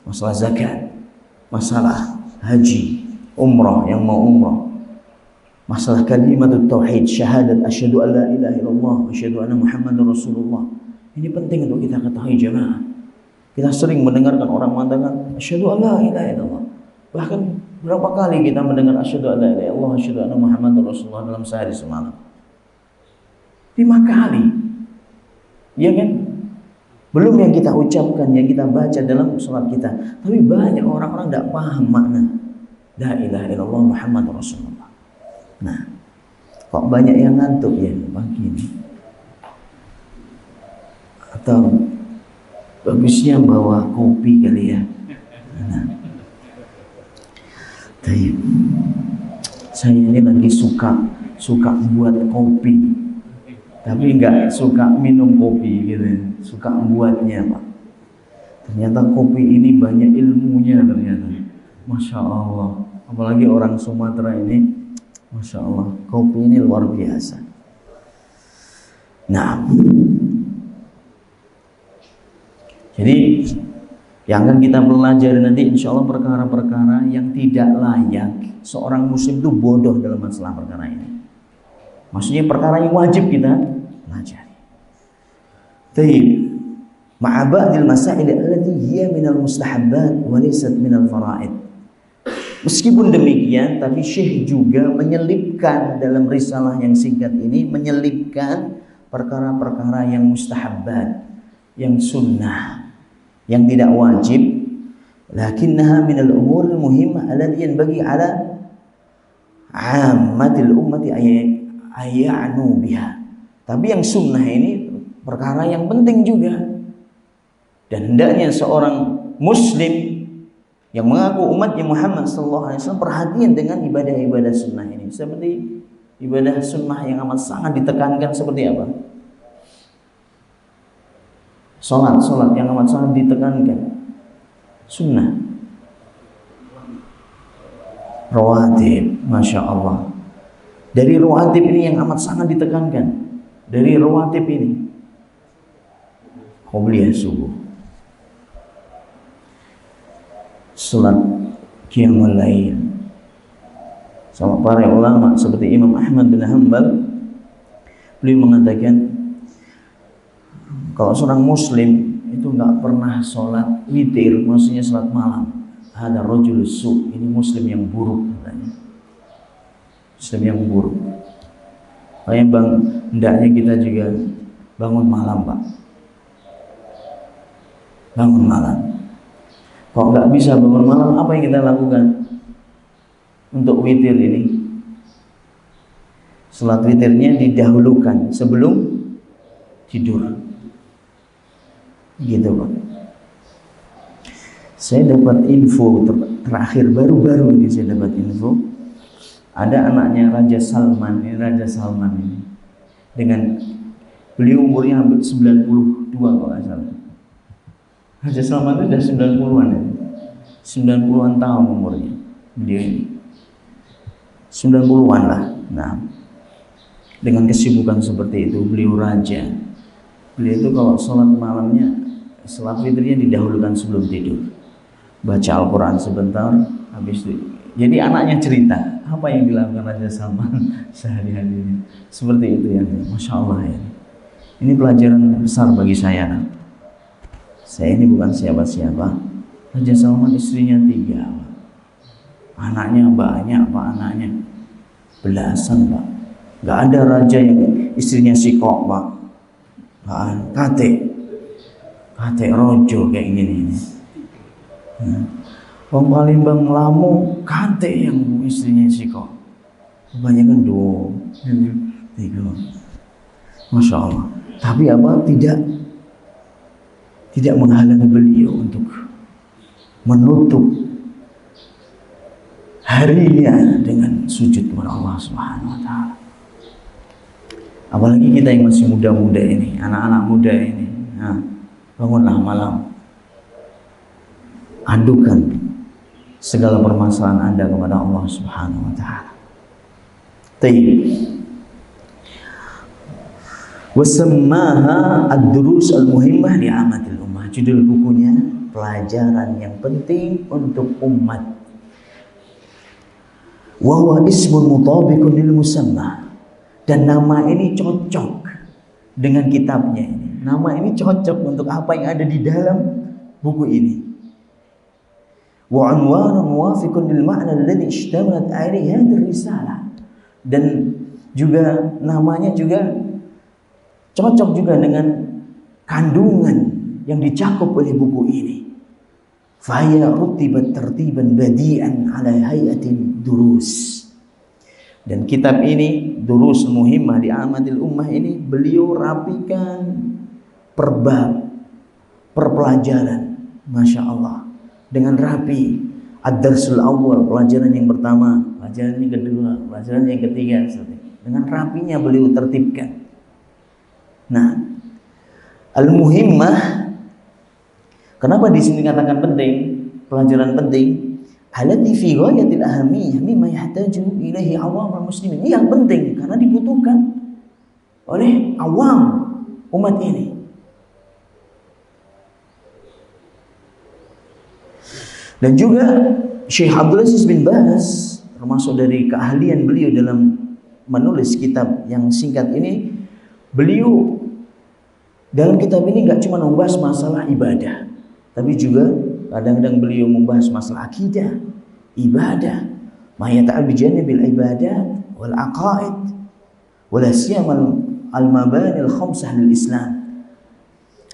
masalah zakat, masalah haji, umrah yang mau umrah, masalah kalimatut tauhid, syahadat asyhadu an la ilaha illallah wa asyhadu anna muhammadar rasulullah. Ini penting untuk kita ketahui jemaah. Kita sering mendengarkan orang mengatakan asyhadu an la ilaha illallah. Bahkan berapa kali kita mendengar asyhadu an la ilaha illallah wa asyhadu anna muhammadar rasulullah dalam sehari semalam? 5 kali. Ya kan? Belum yang kita ucapkan, yang kita baca dalam sholat kita. Tapi banyak orang-orang tidak paham makna la ilaha illallah muhammadur rasulullah. Nah, kok banyak yang ngantuk ya pagi ini? Atau bagusnya bawa kopi kali ya? Nah, saya ini lagi suka buat kopi, tapi nggak suka minum kopi gitu, suka buatnya Pak. Ternyata kopi ini banyak ilmunya ternyata, Masya Allah. Apalagi orang Sumatera ini, Masya Allah, kopi ini luar biasa. Nah, jadi yang akan kita pelajari nanti insya Allah perkara-perkara yang tidak layak seorang muslim itu bodoh dalam masalah perkara ini. Maksudnya perkara yang wajib kita pelajari. Taib ma'abadil masail allati hiya minal mustahabbat wa laysat minal fara'id. Meskipun demikian, tapi Syekh juga menyelipkan dalam risalah yang singkat ini, menyelipkan perkara-perkara yang mustahabbat, yang sunnah, yang tidak wajib, lakinnaha minal umuril muhimmah allati yanbaghi ala 'ammatil ummati ayya'nu biha. Tapi yang sunnah ini perkara yang penting juga, dan hendaknya seorang muslim yang mengaku umatnya Muhammad sallallahu alaihi wasallam perhatian dengan ibadah-ibadah sunnah ini. Seperti ibadah sunnah yang amat sangat ditekankan seperti apa? Salat yang amat sangat ditekankan. Sunnah. Rawatib, Masya Allah. Dari rawatib ini yang amat sangat ditekankan. Dari rawatib ini, qobliyah subuh, salat qiyamul lail. Sama para ulama seperti Imam Ahmad bin Hanbal, beliau mengatakan kalau seorang muslim itu nggak pernah sholat witir, maksudnya sholat malam, ada rajulus su', ini muslim yang buruk katanya. Muslim yang buruk. Kayak bang, hendaknya kita juga bangun malam Pak. Bangun malam. Kalau nggak bisa bangun malam, apa yang kita lakukan untuk witir ini? Salat witirnya didahulukan sebelum tidur. Gitu Pak. Saya dapat info terakhir baru-baru ini, saya dapat info ada anaknya Raja Salman, ini Raja Salman ini. Dengan beliau umurnya hampir 92 kalau nggak salah. Raja Salman itu sudah 90-an ya. 90-an tahun umurnya. Beliau ini 90-an lah. Nah, dengan kesibukan seperti itu, beliau raja. Beliau itu kalau sholat malamnya, sholat witirnya didahulukan sebelum tidur. Baca Al-Quran sebentar, habis itu. Jadi anaknya cerita, apa yang dilakukan Raja Salman sehari-harinya. Seperti itu ya, Masya Allah ya. Ini pelajaran besar bagi saya. Saya ini bukan siapa-siapa. Raja Salman istrinya 3. Anaknya banyak Pak, anaknya belasan Pak. Gak ada raja yang istrinya sikok Pak. Kate rojo kayak gini. Wong Palembang Lamu kate yang istrinya sikok. Kebanyakan 2, 3. Masya Allah. Tapi apa? Tidak menghalangi beliau untuk menutup harinya dengan sujud kepada Allah Subhanahu wa taala. Apalagi kita yang masih muda-muda ini, anak-anak muda ini. Nah, bangunlah malam. Adukan segala permasalahan Anda kepada Allah Subhanahu wa taala. Tayyib. Wasammaha ad-durus al-muhimmah li amatil ummah. Judul bukunya pelajaran yang penting untuk umat. Wa huwa ismun mutabiqun lil musamma. Dan nama ini cocok dengan kitabnya ini. Nama ini cocok untuk apa yang ada di dalam buku ini. Wa unwanun muwafiqun lil ma'na alladhi ishtamalat alaihi hadhihi risalah. Dan juga namanya juga cocok juga dengan kandungan yang dicakup oleh buku ini. Faya rutibat tertiban badi'an ala hayatin durus. Dan kitab ini Durus Muhimmah di Amatil Ummah ini beliau rapikan per bab, per pelajaran, Masya Allah, dengan rapi. Ad-darsul awal, pelajaran yang pertama, pelajaran yang kedua, pelajaran yang ketiga, dengan rapinya beliau tertibkan. Nah, Al-Muhimmah, kenapa di sini katakan penting, pelajaran penting? Allati fi ghayatil ahamiyah mimma yahtaju ilaihi awamul muslimin. Ini yang penting karena dibutuhkan oleh awam umat ini. Dan juga Syekh Abdul Aziz bin Baz, termasuk dari keahlian beliau dalam menulis kitab yang singkat ini, beliau dalam kitab ini nggak cuma membahas masalah ibadah, tapi juga kadang-kadang beliau membahas masalah akidah, ibadah, ma yata'al bi janibil ibadat wal aqaid wal siyam al mabani al khamsah lil Islam.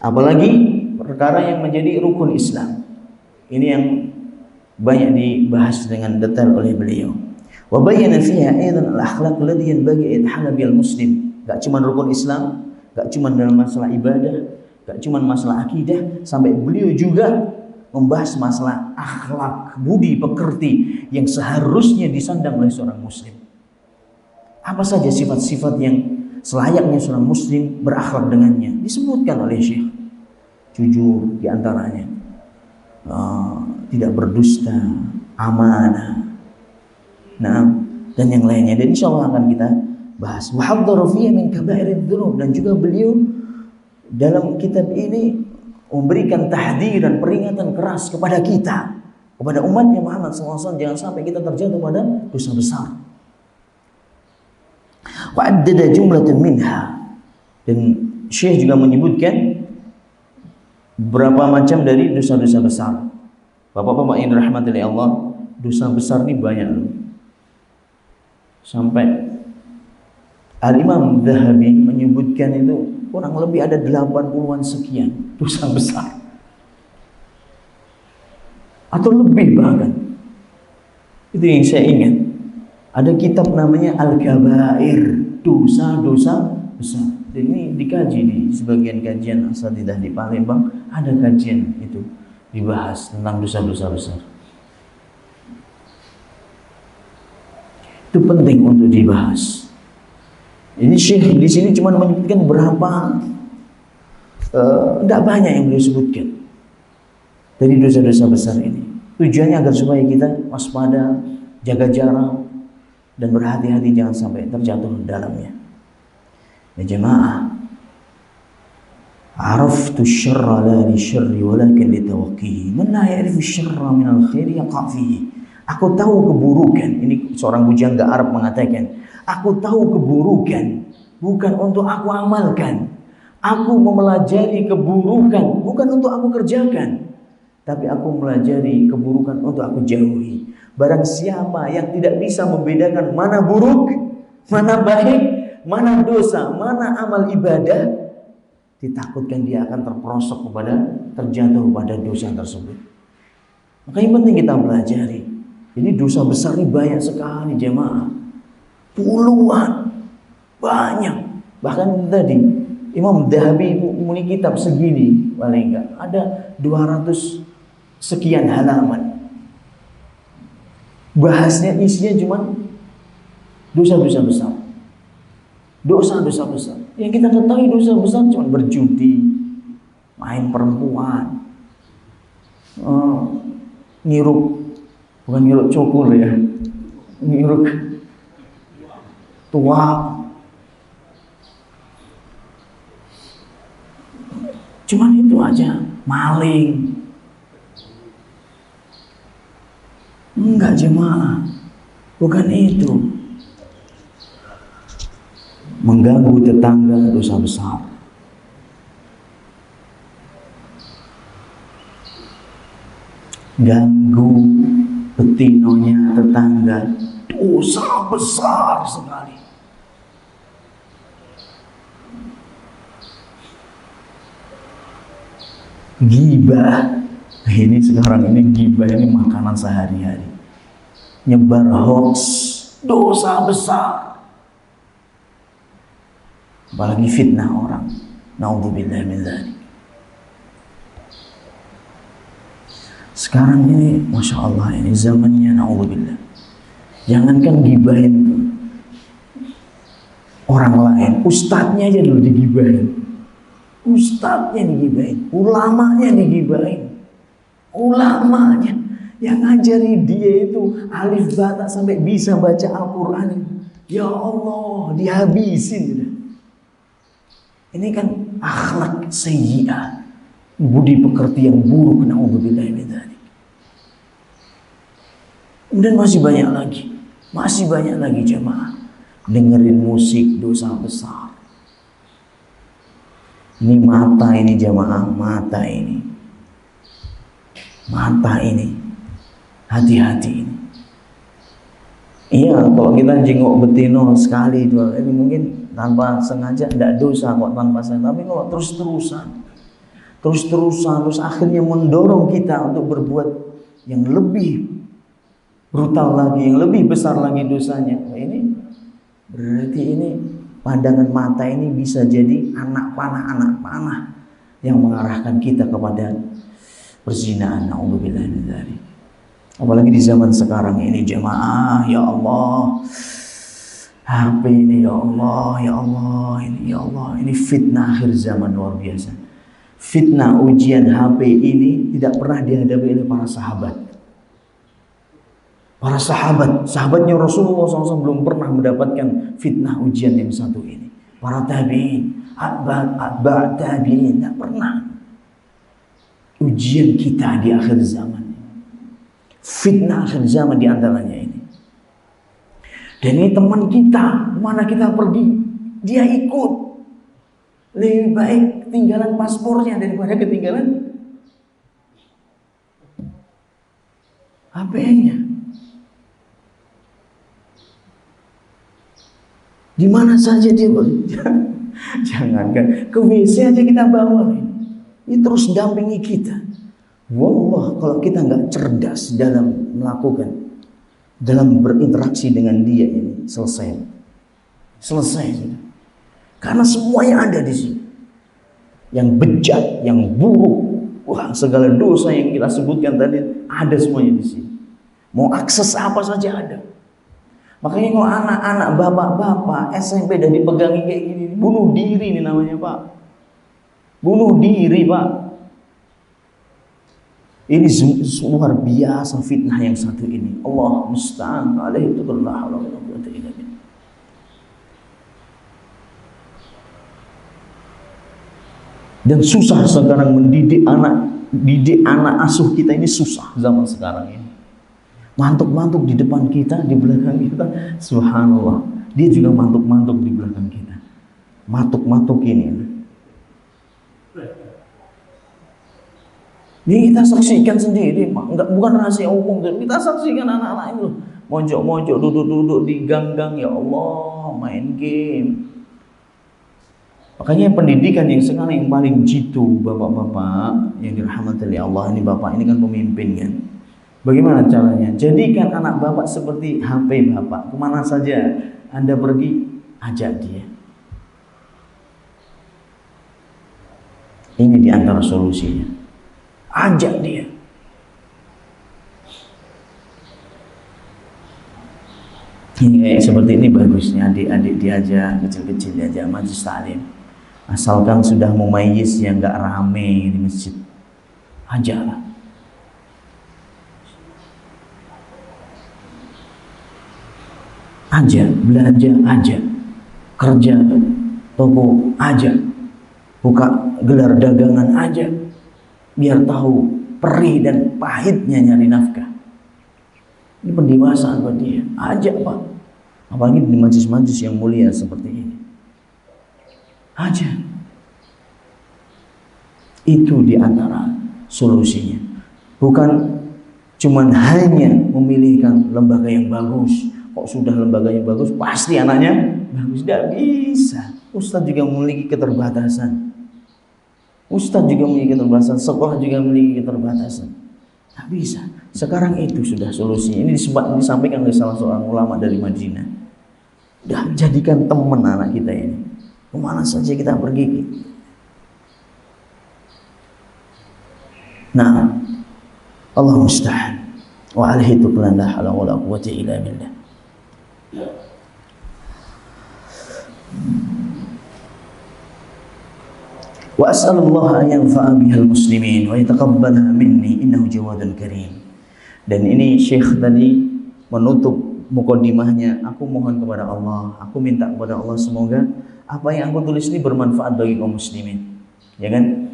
Apalagi perkara yang menjadi rukun Islam. Ini yang banyak dibahas dengan detail oleh beliau. Wa bayyana fiha aidan al akhlaq alladhi yanbaghi ithala bil muslim. Enggak cuma rukun Islam, enggak cuma dalam masalah ibadah, enggak cuma masalah akidah, sampai beliau juga membahas masalah akhlak, budi pekerti yang seharusnya disandang oleh seorang muslim. Apa saja sifat-sifat yang selayaknya seorang muslim berakhlak dengannya, disebutkan oleh Syekh. Jujur diantaranya, tidak berdusta, amanah, dan yang lainnya. Dan insya Allah akan kita bahas. Wa haddaru fiha min kabairidz dzunub, dan juga beliau dalam kitab ini memberikan tahdiran, peringatan keras kepada kita, kepada umatnya Muhammad SAW, jangan sampai kita terjatuh pada dosa besar. Wa addada jumlatan minha, dan Syekh juga menyebutkan beberapa macam dari dosa-dosa besar. Bapak-bapak yang dirahmati oleh Allah, dosa besar ini banyak loh. Sampai Al-Imam Zahabi menyebutkan itu kurang lebih ada 80-an sekian dosa besar, atau lebih bahkan. Itu yang saya ingat. Ada kitab namanya Al-Kabair. dosa-dosa besar. Dan ini dikaji di sebagian kajian asatidzah di Palembang, ada kajian itu dibahas tentang dosa-dosa besar. Itu penting untuk dibahas. Ini Syekh di sini cuma menyebutkan berapa, tidak banyak yang beliau sebutkan dari dosa-dosa besar ini. Tujuannya agar supaya kita waspada, jaga jarak, dan berhati-hati jangan sampai terjatuh dalamnya. Ya jemaah, araftu syarra la li syarri walakin li tawaqqihi. Man la ya'rifu syarra min al-khairi yaqa' fihi. Aku tahu keburukan. Ini seorang bujangga Arab mengatakan, aku tahu keburukan bukan untuk aku amalkan. Aku mempelajari keburukan bukan untuk aku kerjakan, tapi aku mempelajari keburukan untuk aku jauhi. Barang siapa yang tidak bisa membedakan mana buruk, mana baik, mana dosa, mana amal ibadah, ditakutkan dia akan terperosok terjatuh pada dosa tersebut. Makanya penting kita pelajari. Jadi dosa besar ini banyak sekali jemaah, puluhan, banyak. Bahkan tadi Imam Dhahabi punya kitab segini, paling enggak ada 200 sekian halaman. Bahasnya isinya cuma dosa-dosa besar. Dosa-dosa besar. Yang kita ketahui dosa besar cuma berjudi, main perempuan, ngiruk, bukan ngiruk cokul ya, ngiruk tua, cuman itu aja. Maling, enggak jemaah, bukan itu. Mengganggu tetangga dosa besar. Ganggu betinonya tetangga, dosa besar sekali. Ghibah, ini sekarang ini ghibah ini makanan sehari-hari. Nyebar hoax, dosa besar. Apalagi fitnah orang. Naudzubillah min dzalik. Sekarang ini Masya Allah, ini zamannya naudzubillah. Jangankan gibahin orang lain, ustadznya aja dulu digibahin. Ustadznya digibahin, ulamanya digibahin. Ulamanya yang ngajari dia itu alif bata sampai bisa baca Al-Quran. Ya Allah, dihabisin. Ini kan akhlak sayyi'ah, budi pekerti yang buruk. Na'udzubillah min dzalik. Dan masih banyak lagi jemaah. Dengerin musik dosa besar. Ini mata ini jemaah, mata ini, hati-hati ini. Iya, kalau kita jenguk betino sekali dua, ini mungkin tanpa sengaja tidak dosa kok, tanpa sengaja. Tapi kalau terus akhirnya mendorong kita untuk berbuat yang lebih brutal lagi, yang lebih besar lagi dosanya. Nah, ini berarti ini pandangan mata ini bisa jadi anak panah yang mengarahkan kita kepada perzinaan. Na'udzubillah min dzalik. Apalagi di zaman sekarang ini jemaah, ya Allah, HP ini ya Allah, ini fitnah akhir zaman luar biasa. Fitnah ujian HP ini tidak pernah dihadapi oleh para sahabat. Para sahabatnya Rasulullah SAW belum pernah mendapatkan fitnah ujian yang satu ini. Para tabi'in, atba' tabi'in, tidak pernah. Ujian kita di akhir zaman. Fitnah akhir zaman di antaranya ini. Dan ini teman kita, mana kita pergi, dia ikut. Lebih baik ketinggalan paspornya daripada ketinggalan HP-nya. Di mana saja dia boleh. Jangankan ke WC aja kita bawa. Ini terus dampingi kita. Wallah, kalau kita nggak cerdas dalam melakukan, dalam berinteraksi dengan dia ini, selesai. Selesai sudah. Karena semuanya ada di sini. Yang bejat, yang buruk, wah segala dosa yang kita sebutkan tadi ada semuanya di sini. Mau akses apa saja ada. Makanya kalau anak-anak, bapak-bapak SMP dan dipegangi kayak gini, bunuh diri ini namanya Pak. Bunuh diri Pak. Ini luar biasa fitnah yang satu ini. Allah musta'an alaihi tukullah wa la quwwata illa billah. Dan susah sekarang mendidik anak asuh kita ini susah zaman sekarang ini. Mantuk-mantuk di depan kita, di belakang kita, subhanallah. Dia juga mantuk-mantuk di belakang kita. Matuk-matuk ini. Ini kita saksikan sendiri, bukan rahasia umum. Kita saksikan anak-anak itu mojok-mojok, duduk-duduk di gang-gang, ya Allah, main game. Makanya pendidikan yang sekarang yang paling jitu, bapak-bapak yang dirahmati oleh Allah, ini bapak ini kan pemimpin kan. Bagaimana caranya? Jadikan anak bapak seperti HP bapak. Kemana saja Anda pergi, ajak dia. Ini diantara solusinya. Ajak dia. Kayak seperti ini bagusnya, adik-adik diajak, kecil-kecil diajak majlis taklim. Asalkan sudah mumayyiz yang enggak rame di masjid, ajaklah. Ajak, belanja ajak, kerja toko ajak, buka gelar dagangan ajak, biar tahu perih dan pahitnya nyari nafkah. Ini pendewasaan buat dia. Ajak Pak, apalagi di majlis-majlis yang mulia seperti ini. Ajak. Itu diantara solusinya. Bukan cuman hanya memilihkan lembaga yang bagus. Kok sudah lembaganya bagus, pasti anaknya bagus. Tidak bisa. Ustadz juga memiliki keterbatasan. Ustadz juga memiliki keterbatasan. Sekolah juga memiliki keterbatasan. Tak bisa. Sekarang itu sudah solusinya. Ini disampaikan oleh salah seorang ulama dari Madinah. Dah jadikan teman anak kita ini. Kemana saja kita pergi. Nah, Allah musta'an. Wa alaihi tuqlan la hawla wa la quwwata illa billah. Wa as'alullah an yanfa'a bihal muslimin wa yataqabbalaha minni innahu jawadun karim. Dan ini Syekh tadi menutup mukaddimahnya, aku mohon kepada Allah, aku minta kepada Allah semoga apa yang aku tulis ini bermanfaat bagi kaum muslimin. Ya kan?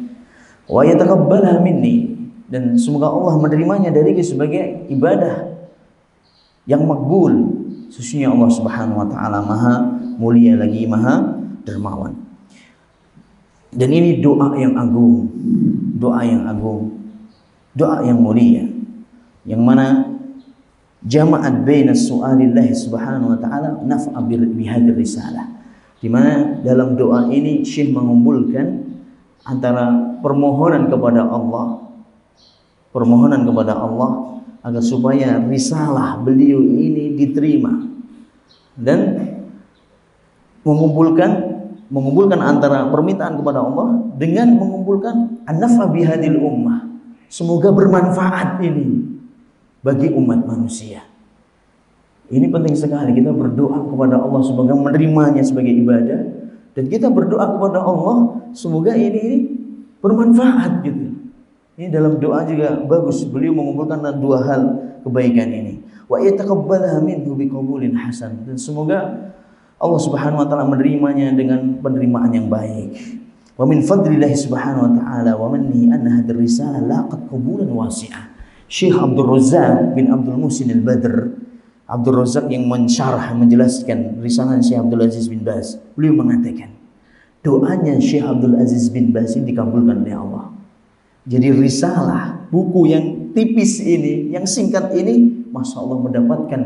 Wa yataqabbalaha minni, dan semoga Allah menerimanya dariku sebagai ibadah yang makbul. Sesungguhnya Allah Subhanahu wa taala Maha mulia lagi Maha dermawan. Dan ini doa yang agung, doa yang agung, doa yang mulia, yang mana jama'at baina su'alillahi subhanahu wa ta'ala naf'a bihadhi risalah. Di mana dalam doa ini Syekh mengumpulkan antara permohonan kepada Allah agar supaya risalah beliau ini diterima, dan mengumpulkan antara permintaan kepada Allah dengan mengumpulkan an-naf'a bihadil ummah. Semoga bermanfaat ini bagi umat manusia. Ini penting sekali kita berdoa kepada Allah semoga menerimanya sebagai ibadah, dan kita berdoa kepada Allah semoga ini bermanfaat gitu. Ini dalam doa juga bagus. Beliau mengumpulkan dua hal kebaikan ini. Wa yataqabbalaha minhu biqabulin hasan, dan semoga Allah Subhanahu wa taala menerimanya dengan penerimaan yang baik. Wa min fadlillah subhanahu wa taala wa manni anna hadhihi risalah laqad qabulan wasi'ah. Syekh Abdul Razzaq bin Abdul Muhsin Al-Badr, Abdul Razzaq yang menjelaskan risalah Syekh Abdul Aziz bin Baz, beliau mengatakan doanya Syekh Abdul Aziz bin Baz ini dikabulkan oleh Allah. Jadi risalah, buku yang tipis ini, yang singkat ini, Masya Allah mendapatkan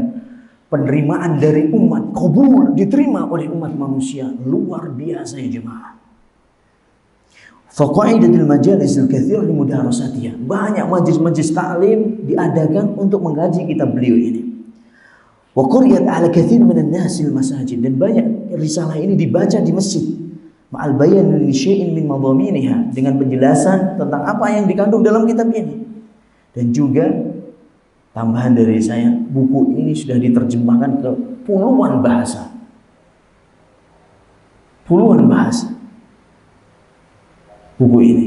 penerimaan dari umat, qabul, diterima oleh umat manusia. Luar biasa ya jemaah. Faqaidatul majalis al-katsir li mudarasatiha. Banyak majlis-majlis taklim diadakan untuk mengkaji kitab beliau ini. Wa quriyat ala katsir minan nasil masajid, dan banyak risalah ini dibaca di masjid. Ma'al bayan li syai'in min madhaminiha, dengan penjelasan tentang apa yang dikandung dalam kitab ini. Dan juga tambahan dari saya, buku ini sudah diterjemahkan ke puluhan bahasa. Puluhan bahasa buku ini.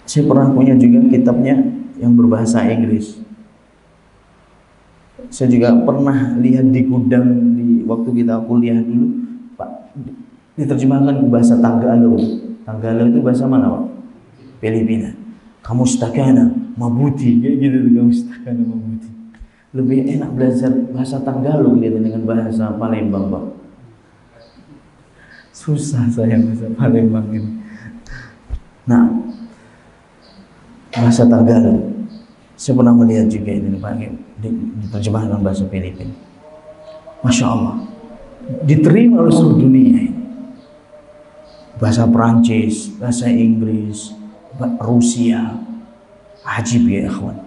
Saya pernah punya juga kitabnya yang berbahasa Inggris. Saya juga pernah lihat di gudang di waktu kita kuliah dulu, Pak, diterjemahkan ke bahasa Tagalog. Tagalog itu bahasa mana, Pak? Filipina. Kamustakana mabuti, kayak gitu tuh, kamustakana mabuti. Lebih enak belajar bahasa Tagalog dengan bahasa Palembang, Pak. Susah saya bahasa Palembang ini. Nah, bahasa Tagalog saya pernah melihat juga ini, Pak, diterjemahkan bahasa Filipina. Masya Allah, diterima oleh seluruh dunia ini. Bahasa Perancis, bahasa Inggris, Rusia, ajib ya ikhwan.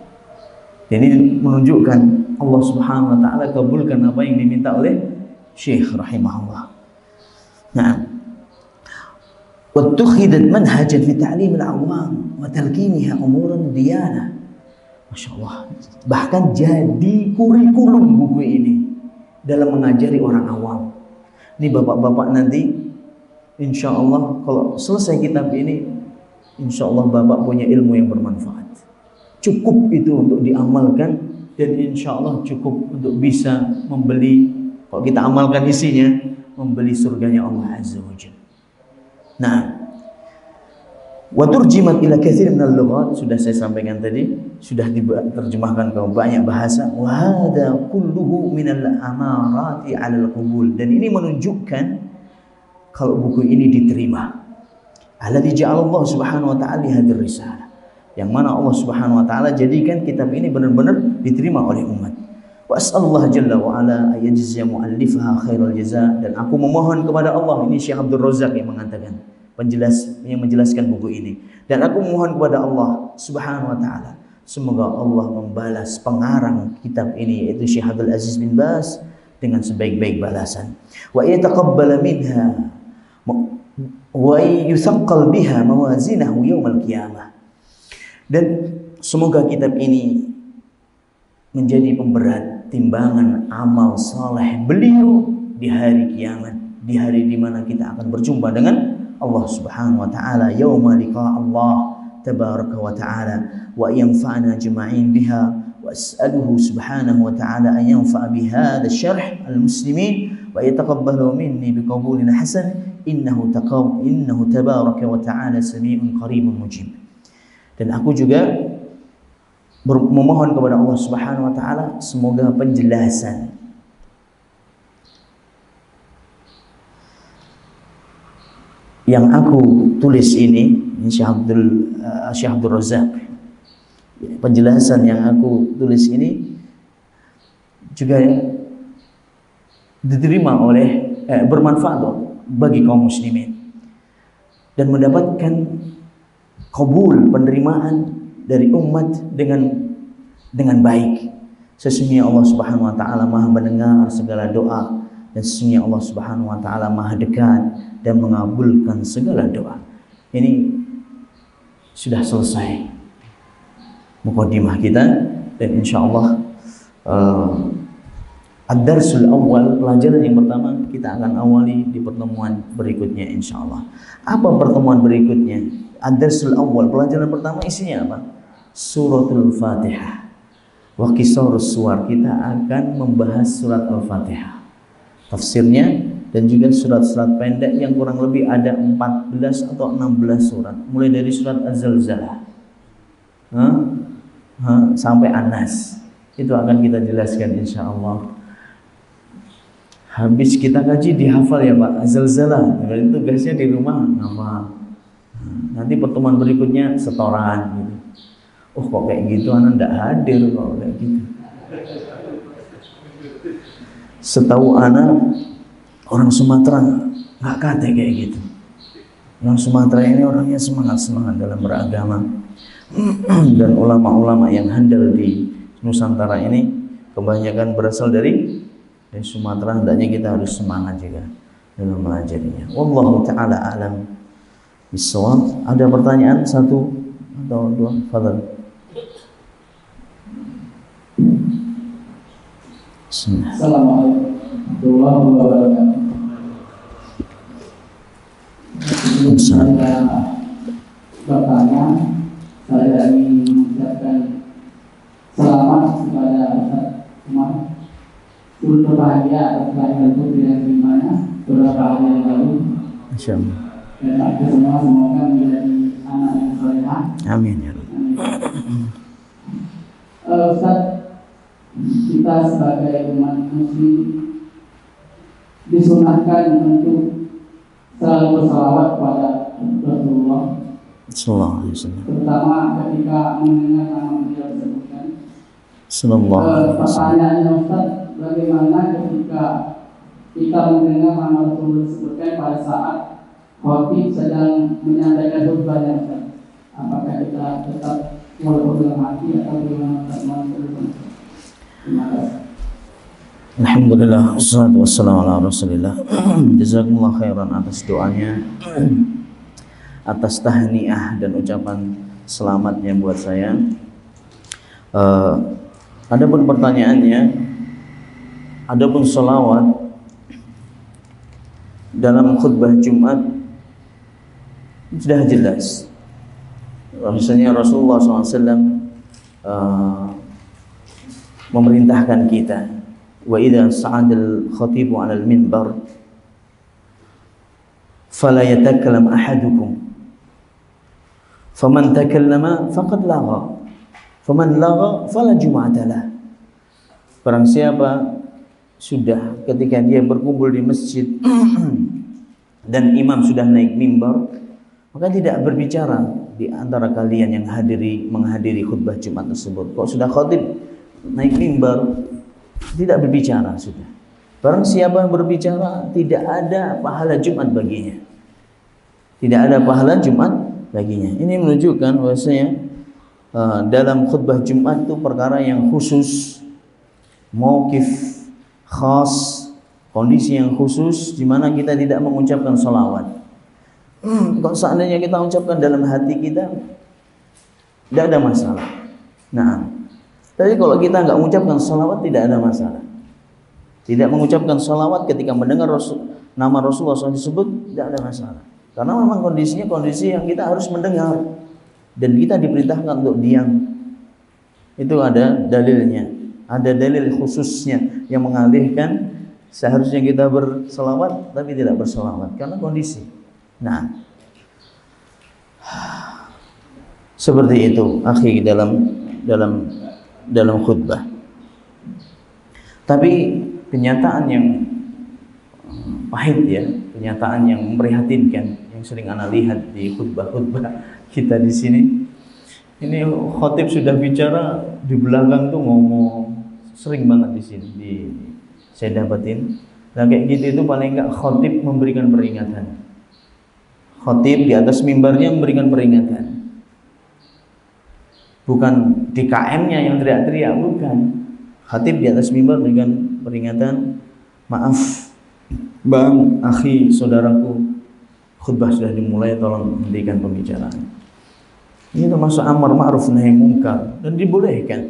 Dan ini menunjukkan Allah Subhanahu wa taala kabulkan apa yang diminta oleh Syekh rahimahullah. Nah, wattukhidat manhajan fi ta'lim al-awam wa talqiniha umuran diyanah. Masya Allah, bahkan jadi kurikulum buku ini dalam mengajari orang awam. Ini bapak-bapak nanti, insya Allah kalau selesai kitab ini, insya Allah bapak punya ilmu yang bermanfaat. Cukup itu untuk diamalkan, dan insya Allah cukup untuk bisa membeli, kalau kita amalkan isinya, membeli surganya Allah Azza wa Jalla. Nah, wa turjimat ila katsir minal lughat, sudah saya sampaikan tadi, sudah diterjemahkan ke banyak bahasa. Wa hadza kulluhu minal amarati 'alal qabul, dan ini menunjukkan kalau buku ini diterima. Alladzi ja'ala Allah Subhanahu wa ta'ala hadhihi risalah, yang mana Allah Subhanahu wa taala jadikan kitab ini benar-benar diterima oleh umat. Wa as'alullah jalla wa ala ayajziya mu'allifaha khairal jaza, dan aku memohon kepada Allah, ini Syekh Abdul Razak yang mengatakan, yang menjelaskan buku ini, dan aku memohon kepada Allah Subhanahu wa taala, semoga Allah membalas pengarang kitab ini, yaitu Syekh Abdul Aziz bin Baz, dengan sebaik-baik balasan. Wa yataqabbala minha wa yusaqqal biha mawazinahu yaumal qiyamah, dan semoga kitab ini menjadi pemberat timbangan amal saleh beliau di hari kiamat, di hari di mana kita akan berjumpa dengan Allah Subhanahu wa taala, yauma liqa Allah tabaraka wa taala, wa yanfa'na jama'in biha, wa as'aluhu subhanahu wa ta'ala an yanfa'a bi hadha syarh al-muslimin wa yataqabbalu minni biqabulin hasan innahu tabaraka wa ta'ala sami'un qaribun mujib. Dan aku juga memohon kepada Allah Subhanahu wa taala, semoga penjelasan yang aku tulis ini Syekh Abdul Razak, penjelasan yang aku tulis ini juga diterima oleh bermanfaat bagi kaum muslimin, dan mendapatkan qabul, penerimaan dari umat dengan baik. Sesungguhnya Allah Subhanahu wa taala Maha mendengar segala doa, dan sesungguhnya Allah Subhanahu wa taala Maha dekat dan mengabulkan segala doa. Ini sudah selesai mukadimah kita, dan insyaallah ad-darsul awal, pelajaran yang pertama kita akan awali di pertemuan berikutnya insyaallah. Apa pertemuan berikutnya? Ad-darsul awal, pelajaran pertama isinya apa? Suratul Fatihah wa qisarus suwar. Kita akan membahas surat Al-Fatihah, tafsirnya, dan juga surat-surat pendek yang kurang lebih ada 14 atau 16 surat, mulai dari surat Az-Zalzalah sampai An-Nas. Itu akan kita jelaskan insyaallah. Habis kita kaji dihafal ya Pak, Az-Zalzalah. Berarti tugasnya di rumah hafal. Nanti pertemuan berikutnya setoran gitu. Oh kok kayak gitu anak ndak hadir kok kayak gitu. Setahu anak orang Sumatera nggak kate kayak gitu. Orang Sumatera ini orangnya semangat dalam beragama. Dan ulama-ulama yang handal di Nusantara ini kebanyakan berasal dari Sumatera. Hendaknya kita harus semangat juga dalam melajarinya. Wallahu taala alam bissawab. Ada pertanyaan satu atau dua? Fadhal. Assalamualaikum warahmatullahi wabarakatuh. Saya bertanya, saya ingin mengucapkan selamat kepada Ustaz Umar. Turut berbahagia atas kelahiran putri yang dimana beberapa hari yang lalu. Insyaallah. Dan kita semua semoga menjadi anak yang salehah. Amin ya Rabb. Ustaz, kita sebagai umat muslim disunahkan untuk selalu bersalawat kepada Rasulullah Sallallahu alaihi wasallam. terutama ketika mendengar nama beliau disebutkan. Sallallahu alaihi wasallam. Pertanyaannya Ustaz, bagaimana ketika kita mendengar nama Rasulullah disebutkan pada saat khatib sedang menyampaikan khutbahnya Ustaz? Apakah kita tetap walaupun dalam hati atau bagaimana Ustaz? Terima kasih. Alhamdulillah, wassalatu wassalamu ala Rasulillah. Jazakumullah khairan atas doanya, atas tahniah dan ucapan selamatnya buat saya. Adapun pertanyaannya, adapun sholawat dalam khutbah Jumat sudah jelas. Misalnya Rasulullah SAW memerintahkan kita, wa idza sa'adal khatibu 'alal minbar fala yatakallam ahadukum faman takallama faqad lagha faman lagha fala jum'ata lah. Barang siapa sudah ketika dia berkumpul di masjid dan imam sudah naik mimbar, maka tidak berbicara di antara kalian yang menghadiri khutbah Jumat tersebut. Kok sudah khatib naik mimbar, tidak berbicara sudah. Barang siapa yang berbicara, tidak ada pahala Jumat baginya. Tidak ada pahala Jumat baginya. Ini menunjukkan bahwasanya dalam khutbah Jumat itu perkara yang khusus, mauqif khas, kondisi yang khusus di mana kita tidak mengucapkan sholawat. Kalau seandainya kita ucapkan dalam hati kita, tidak ada masalah. Nah, tapi kalau kita nggak mengucapkan sholawat, tidak ada masalah. Tidak mengucapkan sholawat ketika mendengar nama Rasulullah SAW disebut, tidak ada masalah. Karena memang kondisinya kondisi yang kita harus mendengar dan kita diperintahkan untuk diam. Itu ada dalilnya, ada dalil khususnya yang mengalihkan seharusnya kita berselawat tapi tidak berselawat karena kondisi. Nah, seperti itu, akhi, dalam khutbah. Tapi kenyataan yang pahit ya, kenyataan yang memprihatinkan yang sering ana lihat di khutbah-khutbah kita di sini. Ini khatib sudah bicara, di belakang tuh ngomong, sering banget di sini saya dapatin. Nah kayak gitu itu paling enggak khatib memberikan peringatan. Khatib di atas mimbarnya memberikan peringatan. Bukan di KM-nya yang teriak-teriak, bukan. Khatib di atas mimbar memberikan peringatan, maaf bang, akhi, saudaraku, khutbah sudah dimulai, tolong hentikan pembicaraan. Ini termasuk amar ma'ruf nahi mungkar dan dibolehkan.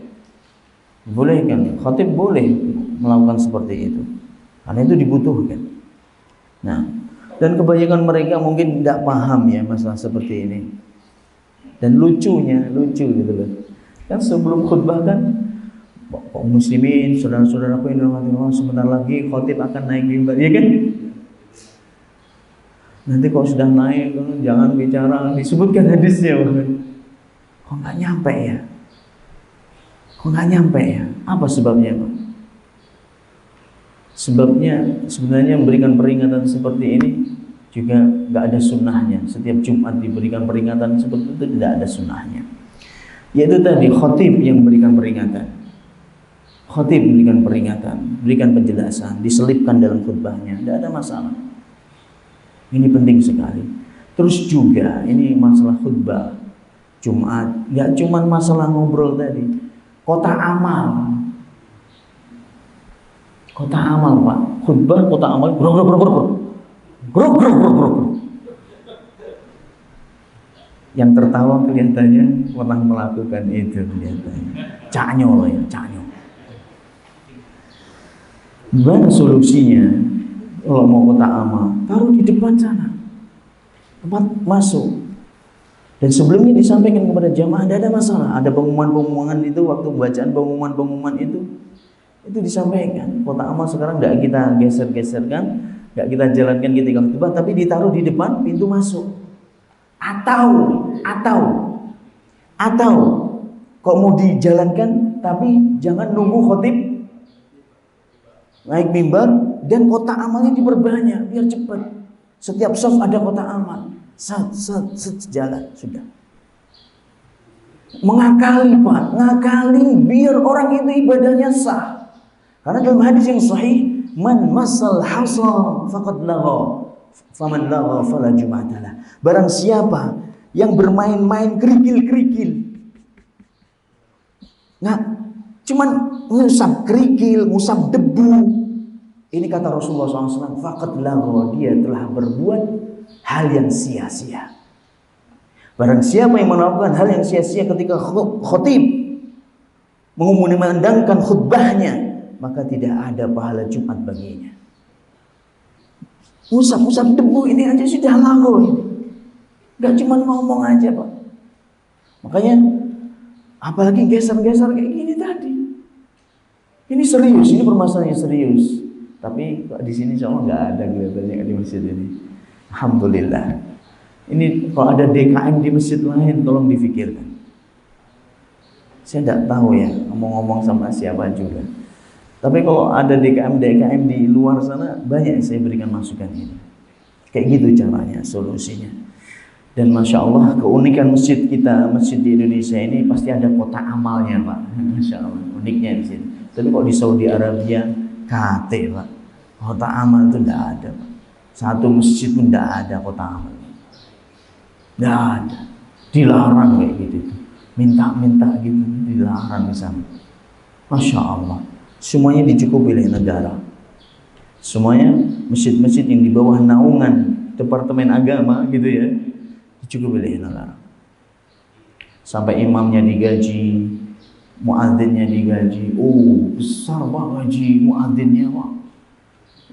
Dibolehkan, khatib boleh melakukan seperti itu karena itu dibutuhkan. Nah, dan kebanyakan mereka mungkin tidak paham ya masalah seperti ini. Dan lucu gitu loh. Kan sebelum khutbah kan, kaum muslimin, saudara-saudaraku yang dirahmati Allah, sebentar lagi khatib akan naik mimbar, ya kan? Nanti kalau sudah naik, jangan bicara, disebutkan hadisnya. Kok nggak nyampe ya? Kok nggak nyampe ya? Apa sebabnya, Pak? Sebabnya sebenarnya memberikan peringatan seperti ini juga nggak ada sunnahnya. Setiap Jumat diberikan peringatan seperti itu, tidak ada sunnahnya. Yaitu tadi khatib yang memberikan peringatan. Khatib memberikan peringatan, berikan penjelasan, diselipkan dalam khutbahnya, tidak ada masalah. Ini penting sekali. Terus juga ini masalah khutbah Jumat, nggak cuma masalah ngobrol tadi, kotak amal. Kota amal, Pak. Khutbah kota amal. Grok. Yang tertawa kelihatannya pernah melakukan itu kelihatannya. Canyol ya, canyol. Gimana solusinya? Kalau mau kota amal, taruh di depan sana, tempat masuk. Dan sebelumnya disampaikan kepada jamaah, tidak ada masalah. Ada pengumuman itu, waktu bacaan pengumuman itu disampaikan. Kota amal sekarang tidak kita geser-geserkan, tidak kita jalankan ketika khutbah, tapi ditaruh di depan pintu masuk. Atau kok mau dijalankan, tapi jangan nunggu khotib naik mimbar dan kota amalnya diperbanyak biar cepat. Setiap shaf ada kota amal, jalan sudah. Mengakali, Pak, ngakali biar orang itu ibadahnya sah. Karena dalam hadis yang sahih, man masal hasa faqad lagha. Faman lagha fala jum'atalah. Barang siapa yang bermain-main kerikil, nah, cuman ngusap kerikil, ngusap debu, ini kata Rasulullah SAW, faqad lagha, dia telah berbuat hal yang sia-sia. Barang siapa yang melakukan hal yang sia-sia ketika khotib mengumandangkan khutbahnya, maka tidak ada pahala Jumat baginya. Usap-usap debu ini aja sudah lalu ini. Gak cuma ngomong aja, Pak. Makanya apalagi geser-geser kayak gini tadi. Ini serius, ini permasalahan yang serius. Tapi di sini insya Allah nggak ada kelihatannya di masjid ini. Alhamdulillah. Ini kalau ada DKM di masjid lain, tolong difikirkan. Saya tidak tahu ya, ngomong-ngomong sama siapa juga. Tapi kalau ada DKM di luar sana, banyak yang saya berikan masukan ini. Kayak gitu caranya, solusinya. Dan Masya Allah, keunikan masjid kita, masjid di Indonesia ini pasti ada kota amalnya, Pak. Masya Allah, uniknya di sini. Tapi kalau di Saudi Arabia, KT, Pak. Kota amal itu tidak ada, Pak. Satu masjid pun tidak ada kota amal. Tidak ada. Dilarang kayak gitu. Minta-minta gitu, dilarang di sana. Masya Allah. Semuanya dicukupi oleh negara. Semuanya masjid-masjid yang di bawah naungan Departemen Agama gitu ya, dicukupi oleh negara. Sampai imamnya digaji, muadzinnya digaji. Oh, besar banget gaji muadzinnya, Pak.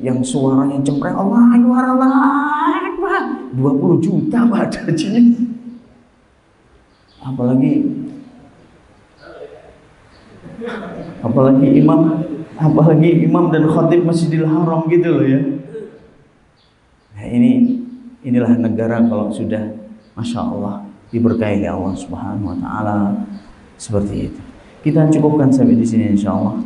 Yang suaranya cempreng, Allah Akbar, 20 juta Pak gajinya. Apalagi imam dan khatib Masjidil Haram gitu loh ya. Nah, inilah negara kalau sudah Masya Allah diberkahi oleh Allah Subhanahu wa Ta'ala seperti itu. Kita cukupkan sampai di sini insya Allah.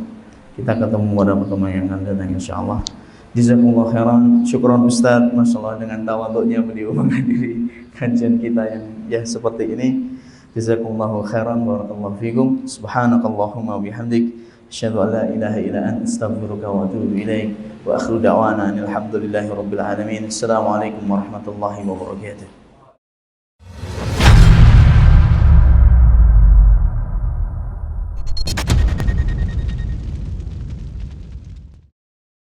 Kita ketemu pada pertemuan yang akan datang insya Allah. Jazakumullah khairan. Syukron Ustaz, Masya Allah, dengan tawaduknya beliau menghadiri kajian kita yang ya seperti ini. Jazakumullahu khairan, barakallahu fikum. Subhanakallahumma bihamdik, asyhadu an la ilaha illa anta, astaghfiruka wa atubu ilaik. Wa akhiru da'wana alhamdulillahi rabbil alamin. Assalamualaikum warahmatullahi wabarakatuh.